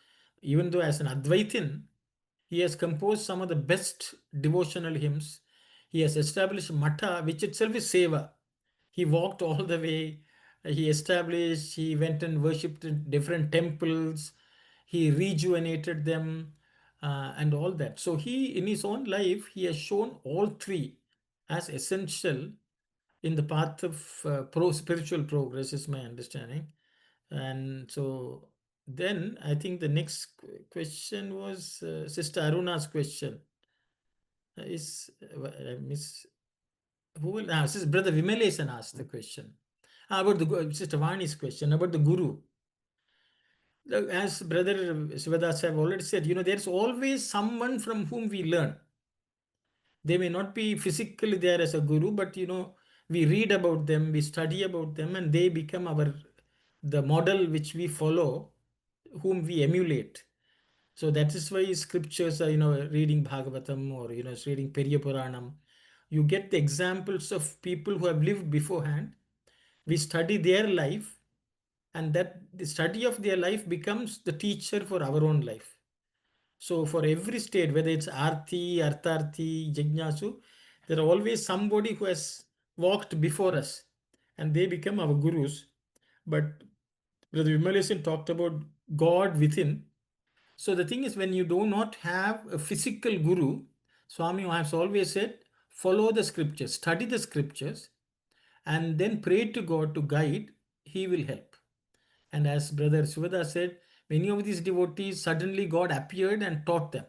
even though as an Advaitin, he has composed some of the best devotional hymns. He has established Matha, which itself is seva. He walked all the way. He went and worshipped in different temples. He rejuvenated them and all that. So in his own life, he has shown all three as essential in the path of spiritual progress, is my understanding. And so then I think the next question was Sister Aruna's question. Is Miss who will ask? This Brother Vimalesan asked the question about the Sister Vani's question about the Guru. As Brother Sivadas have already said, there's always someone from whom we learn. They may not be physically there as a guru, but we read about them, we study about them, and they become the model which we follow, whom we emulate. So that is why scriptures are, reading Bhagavatam or, reading Periya Puranam. You get the examples of people who have lived beforehand. We study their life, and that the study of their life becomes the teacher for our own life. So for every state, whether it's Arti, Artharthi, Jignasu, there are always somebody who has walked before us, and they become our gurus. But Brother Vimalesan talked about God within. So the thing is, when you do not have a physical guru, Swami has always said, follow the scriptures, study the scriptures, and then pray to God to guide. He will help. And as Brother Suvada said, many of these devotees, suddenly God appeared and taught them.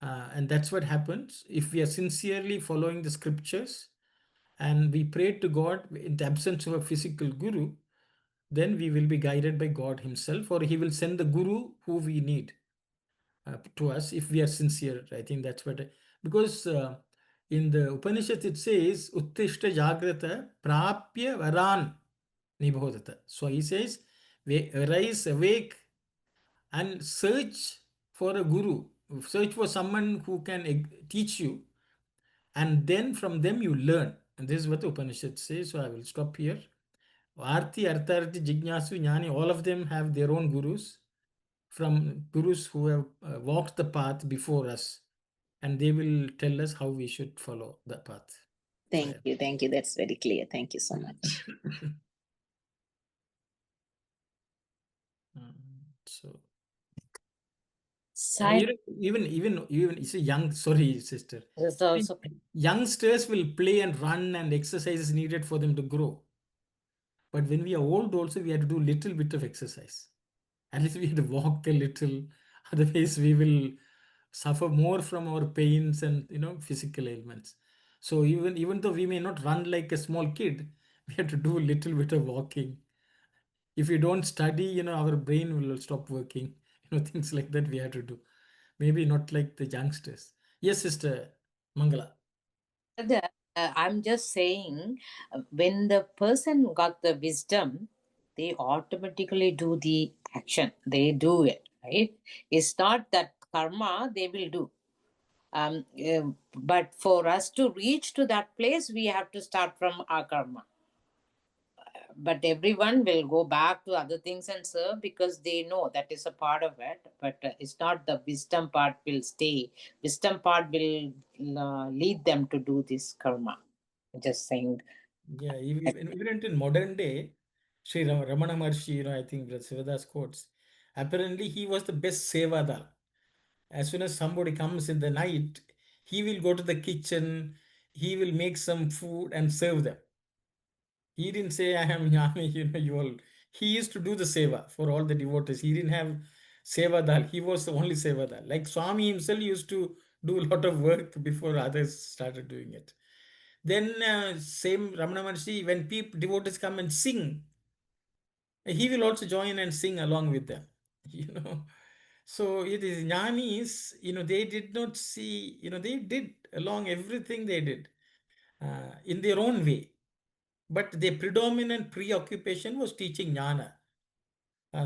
And that's what happens if we are sincerely following the scriptures and we pray to God in the absence of a physical guru. Then we will be guided by God Himself, or He will send the guru who we need to us if we are sincere. I think that's what, because in the Upanishad it says, Uttishta Jagrata Prapya Varan Nibhodata. So he says, arise, awake, and search for a guru, search for someone who can teach you, and then from them you learn. And this is what the Upanishad says. So I will stop here. Arti, Artharthi, Jignasu, Jnani, all of them have their own gurus, from gurus who have walked the path before us, and they will tell us how we should follow the path. Thank you. Thank you. That's very clear. Thank you so much. So Sai, even it's a young, sorry sister, is also youngsters will play and run, and exercise is needed for them to grow. But when we are old also, we have to do little bit of exercise. At least we have to walk a little. Otherwise we will suffer more from our pains and physical ailments. So even though we may not run like a small kid, we have to do a little bit of walking. If we don't study, our brain will stop working. Things like that we have to do. Maybe not like the youngsters. Yes, Sister Mangala. I'm just saying, when the person got the wisdom, they automatically do the action. They do it, right? It's not that karma they will do. But for us to reach to that place, we have to start from our karma. But everyone will go back to other things and serve because they know that is a part of it. But it's not the wisdom part will stay. Wisdom part will lead them to do this karma. Just saying. Yeah, even in modern day, Sri Ramana Maharshi, I think Sivadas quotes, apparently he was the best sevada. As soon as somebody comes in the night, he will go to the kitchen, he will make some food and serve them. He didn't say, I am Yami, you all. He used to do the seva for all the devotees. He didn't have Sevadal. He was the only Sevadal. Like Swami himself used to do a lot of work before others started doing it. Then same Ramana Maharshi, when people, devotees come and sing, he will also join and sing along with them. You know, so it is jnanis. They did not see. They did along everything they did in their own way, but their predominant preoccupation was teaching jnana.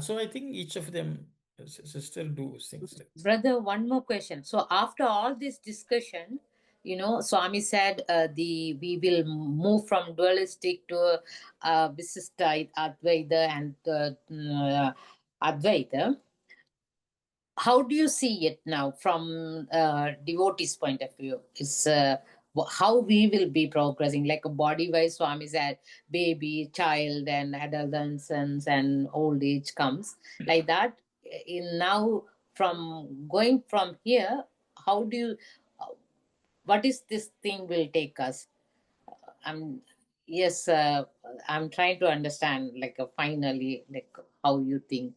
So I think each of them, sister, do things like this. Brother, one more question. So after all this discussion, Swami said we will move from dualistic to Visishtha Advaita and Advaita. How do you see it now from devotee's point of view? Is how we will be progressing, like a body-wise. Swami said, baby, child, and adolescence and old age comes like that. In now, from going from here, how do you? What is this thing will take us? I'm yes, I'm trying to understand, like finally, like how you think,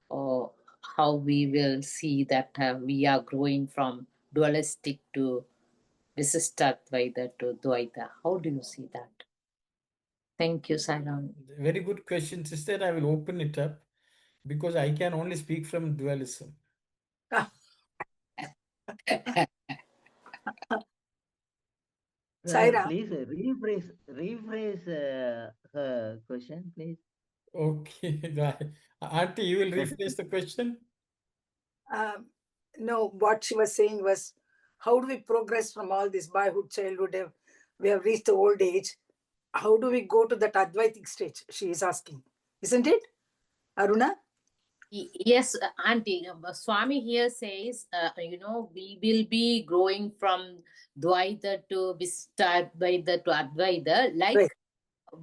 or how we will see that we are growing from dualistic to Visishtadvaita to Dvaita. How do you see that? Thank you, Sairam. Very good question, sister. I will open it up because I can only speak from dualism. Saira. Please rephrase her question, please. Okay. Auntie, you will rephrase the question? No, what she was saying was, how do we progress from all this boyhood, childhood? We have reached the old age. How do we go to that Advaitic stage? She is asking. Isn't it, Aruna? Yes, Auntie. Swami here says, we will be growing from Dvaita to Visishtadvaita to Advaita, like Right.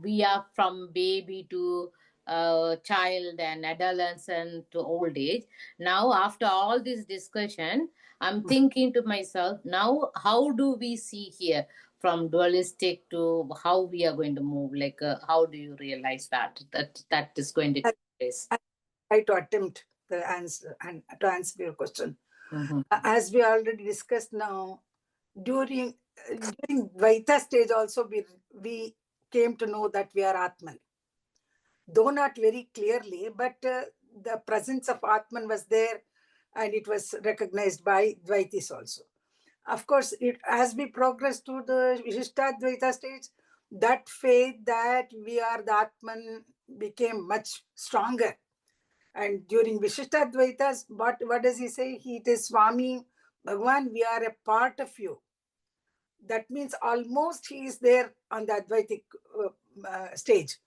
we are from baby to child and adolescent to old age. Now, after all this discussion, I'm thinking to myself, now how do we see here from dualistic to how we are going to move? Like, how do you realize that is going to take place? I try to attempt the answer and to answer your question. As we already discussed now, during Dvaita stage also we came to know that we are Atman. Though not very clearly, but the presence of Atman was there and it was recognized by Dvaitis also. Of course, as we progress to the Vishishtadvaita stage, that faith that we are the Atman became much stronger. And during Vishishtadvaitas, what does he say? It is Swami, Bhagawan, we are a part of you. That means almost he is there on the Advaitic stage.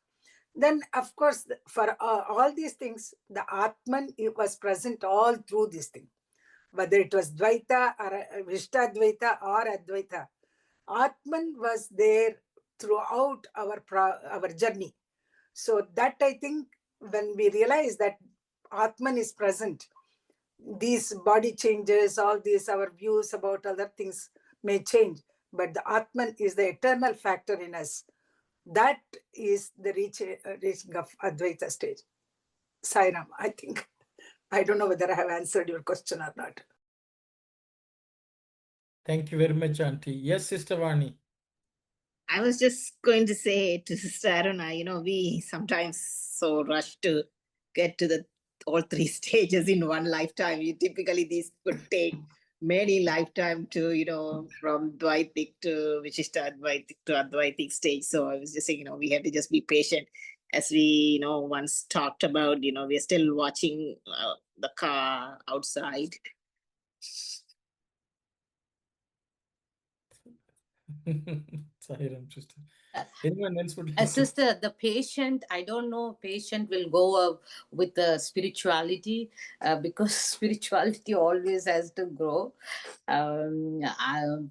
Then, of course, for all these things, the Atman was present all through this thing. Whether it was Dvaita or Vishtadvaita or Advaita, Atman was there throughout our journey. So that I think when we realize that Atman is present, these body changes, all these, our views about other things may change, but the Atman is the eternal factor in us. That is the reaching of Advaita stage. Sairam, I think. I don't know whether I have answered your question or not. Thank you very much, Auntie. Yes, Sister Vani. I was just going to say to Sister Aruna, we sometimes so rush to get to all three stages in one lifetime. Typically, these could take many lifetime to, from Dvaitic to Vishishtadvaitic to Advaitic stage. So I was just saying, we have to just be patient. As we, once talked about, we're still watching the car outside. Sairam, sister. Anyone else would like Sister, the patient, I don't know, patient will go with the spirituality because spirituality always has to grow.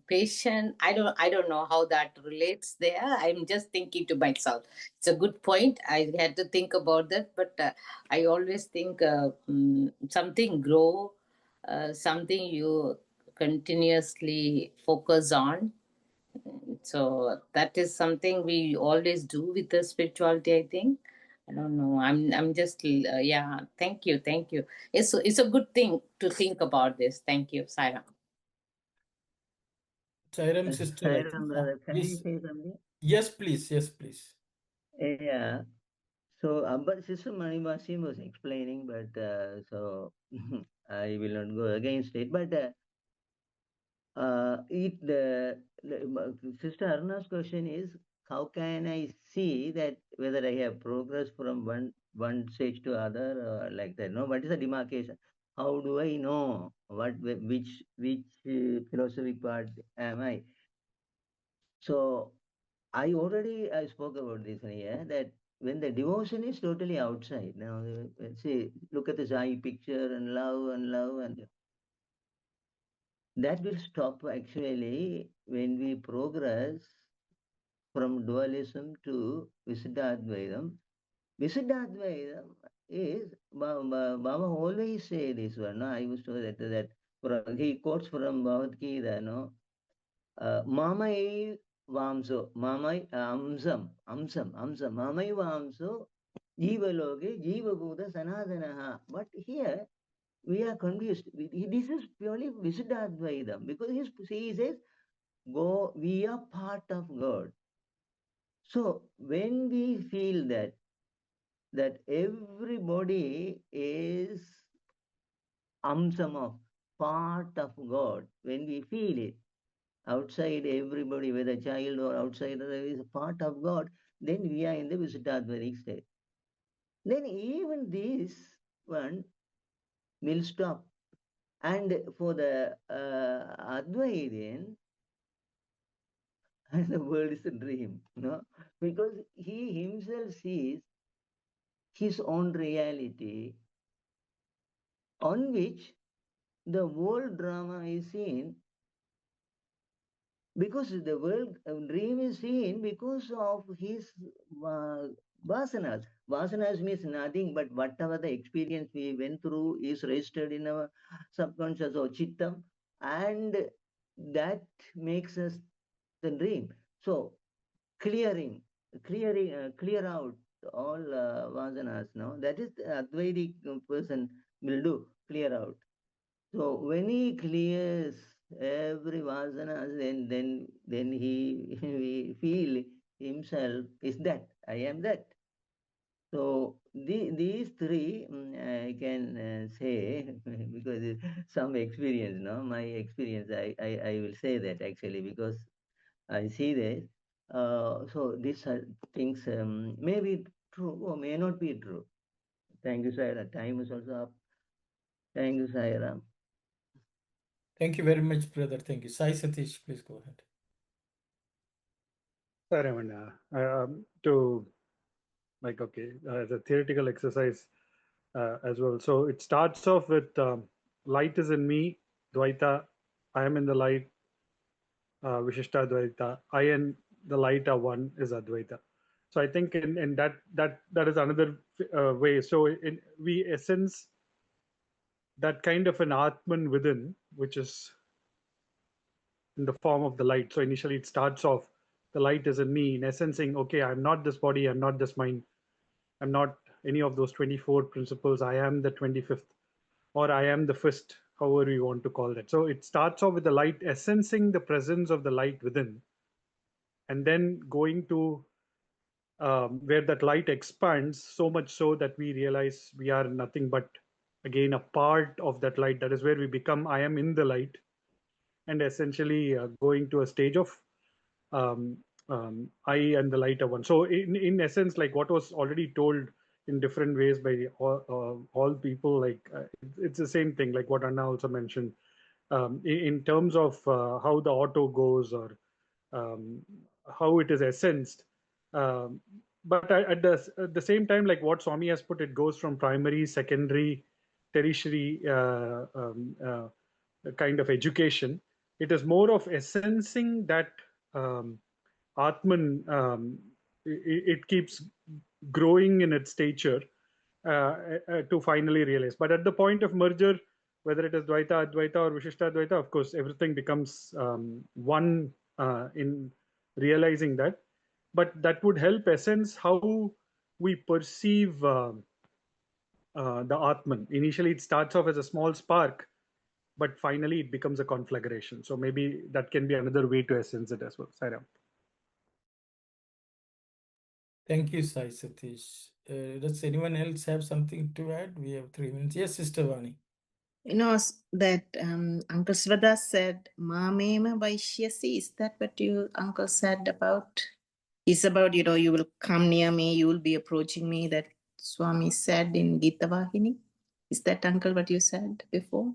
Patient, I don't know how that relates there. I'm just thinking to myself. It's a good point. I had to think about that, but I always think something grow, something you continuously focus on. So that is something we always do with the spirituality, I think. I don't know. I'm just yeah. Thank you. It's a good thing to think about this. Thank you, Saira. Sairam sister, I think. Sairam brother, can I Please. say something? Yes, please. Yes, please. Yeah. So, but Sister Manivasim was explaining, but so I will not go against it. But Sister Aruna's question is, how can I see that whether I have progressed from one stage to other or like that? No, what is the demarcation? How do I know which philosophic part am I? So I spoke about this here, that when the devotion is totally outside, now see, look at the Sai picture and love, and that will stop actually when we progress from dualism to Visiddhadvaitam. Visiddhadvaitam is, Baba always say this one, no? I used to that he quotes from Bhagavad Gita, no? Mamai Vamso, Mamai Amsam, Mamai Vamso, Jiva Loge, Jiva Buddha Sanadanaha. But here we are confused. This is purely Visiddhadvaidam, because he says, go, we are part of God. So when we feel that everybody is Amsam of part of God, when we feel it, outside everybody, whether child or outsider, is a part of God, then we are in the Visiddhadvaitic state. Then even this one will stop. And for the Advaitin, the world is a dream, no? Because he himself sees his own reality on which the world drama is seen, because the world dream is seen because of his vasanas. Vasanas means nothing but whatever the experience we went through is registered in our subconscious or chittam, and that makes us the dream. So clear out all vasanas. No, that is the Advaitic person will do, clear out. So when he clears every vasana, then he feel himself is that I am that. So these three I can say because some experience, no, my experience. I will say that actually because I see this. So these things may be true or may not be true. Thank you, Saira. Time is also up. Thank you, Saira. Thank you very much, brother. Thank you. Sai Satish, please go ahead. Sorry, to like, okay, as a theoretical exercise as well. So it starts off with light is in me, Dvaita, I am in the light, Vishishta Dvaita, I and the light are one is Advaita. So I think in that is another way. So we essence that kind of an Atman within, which is in the form of the light. So initially it starts off, the light is in me, in essence saying, okay, I'm not this body, I'm not this mind, I'm not any of those 24 principles, I am the 25th, or I am the first, however you want to call that. So it starts off with the light, essencing the presence of the light within, and then going to where that light expands so much so that we realize we are nothing but, again, a part of that light. That is where we become I am in the light, and essentially going to a stage of I and the light are one. So in essence, like what was already told in different ways by all people, like it's the same thing, like what Anna also mentioned, in terms of how the auto goes, or how it is essenced. But at the same time, like what Swami has put, it goes from primary, secondary, tertiary kind of education. It is more of essencing that Atman. It keeps growing in its stature to finally realize. But at the point of merger, whether it is Dvaita, Advaita, or Vishishta Advaita, of course, everything becomes one in realizing that. But that would help essence how we perceive the Atman. Initially, it starts off as a small spark, but finally it becomes a conflagration. So maybe that can be another way to essence it as well. Sairam. Thank you, Sai Satish. Does anyone else have something to add? We have 3 minutes. Yes, Sister Vani. You know that Uncle Svada said, Mamema Vaishyasi. Is that what you, Uncle, said about? It's about, you will come near me, you will be approaching me, that Swami said in Gita Vahini. Is that, Uncle, what you said before?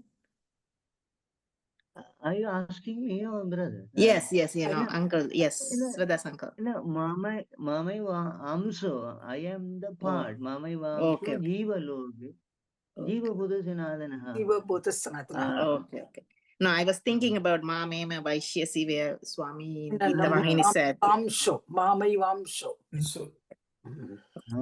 Are you asking me or brother? Yes, Uncle. Yes, No, Svada's uncle. no, Mamai Amso. I am the part. Mamai Amso, Okay. Jiva Loge. Jiva Buddha Sanadana. Jiva Bhuta Sanatana. Okay. No, I was thinking about Mamema Vaishyasi, where Swami in No, Gita no, Vahini said. Vamsho. Mamai Vamsho.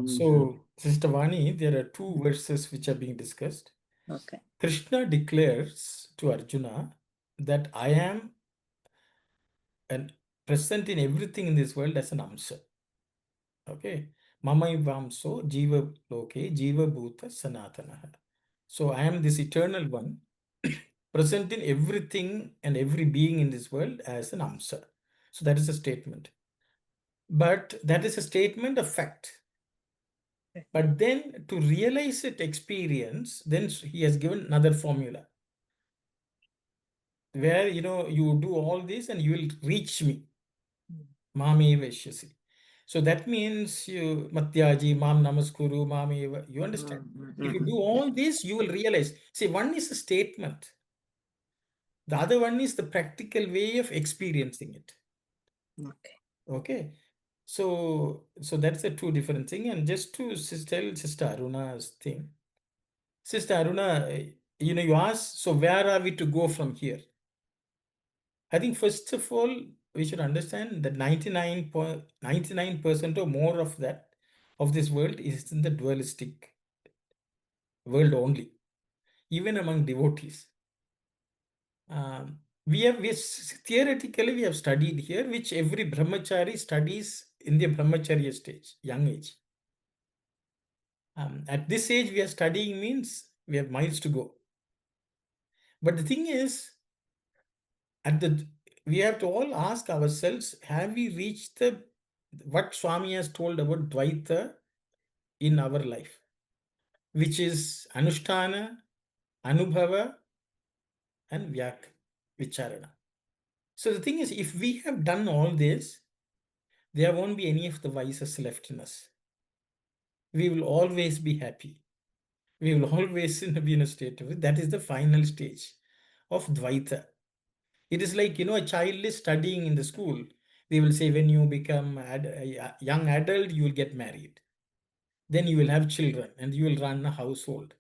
So, Sister Vani, there are 2 verses which are being discussed. Okay. Krishna declares to Arjuna that I am present in everything in this world as an amsa. Okay. Mamai Vamso Jiva Loke Jiva Bhuta Sanatana. So I am this eternal one, present in everything and every being in this world as an amsa. So that is a statement. But that is a statement of fact. But then to realize it experience, then he has given another formula. Where, you do all this and you will reach me. Mami Veshyasi. So that means you, Matyaji, Mam Namaskuru, Mami, you understand? If you do all this, you will realize. See, one is a statement. The other one is the practical way of experiencing it. Okay. So that's the 2 different thing. And just to tell Sister Aruna's thing. Sister Aruna, you ask, so where are we to go from here? I think first of all, we should understand that 99% or more of this world is in the dualistic world only, even among devotees. Theoretically we have studied here, which every brahmachari studies in the brahmacharya stage, young age. At this age we are studying means we have miles to go. But the thing is, we have to all ask ourselves, have we reached what Swami has told about Dvaita in our life, which is Anushtana, Anubhava, and Vicharana. So the thing is, if we have done all this, there won't be any of the vices left in us. We will always be happy. We will always be in a state of it. That is the final stage of Dvaita. It is like, a child is studying in the school. They will say, when you become a young adult, you will get married. Then you will have children and you will run a household.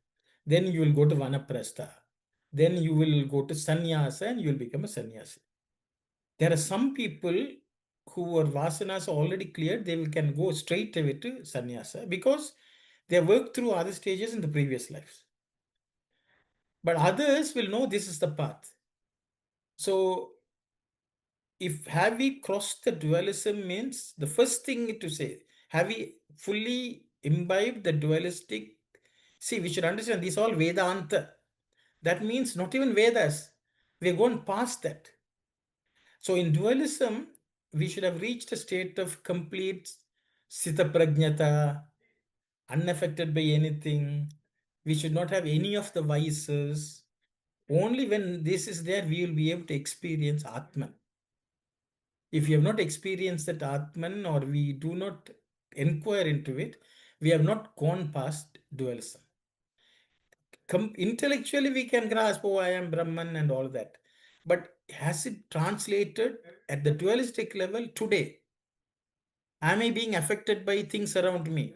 Then you will go to Vanaprastha. Then you will go to sannyasa and you will become a sannyasi. There are some people who are vasanas already cleared, they can go straight away to sannyasa because they have worked through other stages in the previous lives. But others will know this is the path. So, have we crossed the dualism means the first thing to say, have we fully imbibed the dualistic? See, we should understand this all Vedanta. That means not even Vedas. We're gone past that. So in dualism, we should have reached a state of complete Sita Prajnata, unaffected by anything. We should not have any of the vices. Only when this is there, we will be able to experience Atman. If we have not experienced that Atman or we do not inquire into it, we have not gone past dualism. Intellectually, we can grasp, oh, I am Brahman and all that. But has it translated at the dualistic level today? Am I being affected by things around me?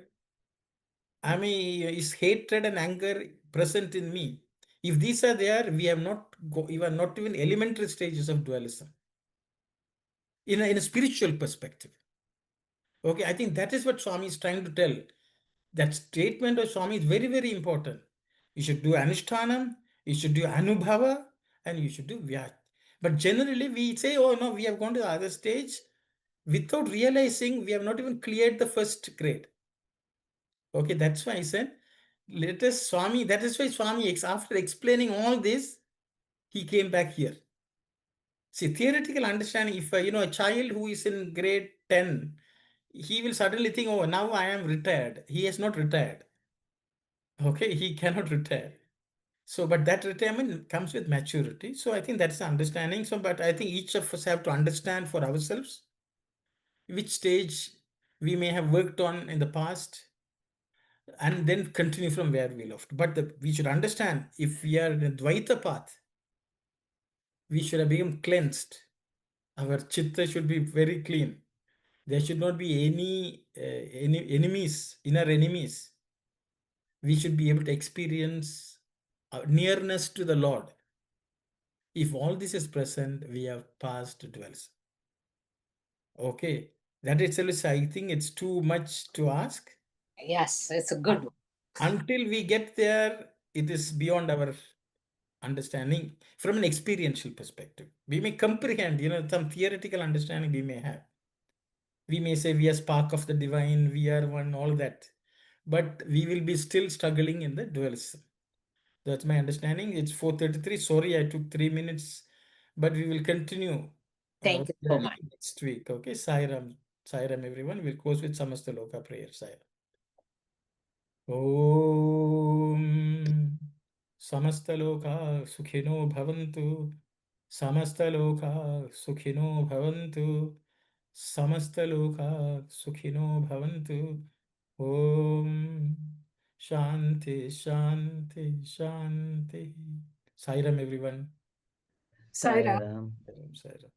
Is hatred and anger present in me? If these are there, we are not even elementary stages of dualism. In a spiritual perspective. Okay, I think that is what Swami is trying to tell. That statement of Swami is very, very important. You should do Anushtanam, you should do Anubhava, and you should do Vyat. But generally we say, oh no, we have gone to the other stage without realizing we have not even cleared the first grade. Okay, that's why I said, let us Swami, that is why Swami, after explaining all this, he came back here. See, theoretical understanding, if a child who is in grade 10, he will suddenly think, oh, now I am retired. He has not retired. Okay, he cannot retire. So, but that retirement comes with maturity. So I think that's the understanding. So, but I think each of us have to understand for ourselves which stage we may have worked on in the past and then continue from where we left. But we should understand, if we are in a Dvaita path, we should have become cleansed. Our chitta should be very clean. There should not be any enemies, inner enemies. We should be able to experience nearness to the Lord. If all this is present, we have passed dwells. Okay, that itself is, I think it's too much to ask. Yes, it's a good one. Until we get there, it is beyond our understanding from an experiential perspective. We may comprehend, some theoretical understanding we may have. We may say we are spark of the divine, we are one, all that. But we will be still struggling in the dualism. That's my understanding. It's 4:33. Sorry, I took 3 minutes, but we will continue. Thank you so much. Next week. Okay, Sai Ram, everyone. We'll close with Samasta Loka prayer. Sai Ram. Om Samasta Loka Sukhino Bhavantu. Samasta Loka Sukhino Bhavantu. Samasta Loka Sukhino Bhavantu. Om Shanti, Shanti, Shanti. Sai Ram, everyone. Sai Ram. Sairam. Sai Ram.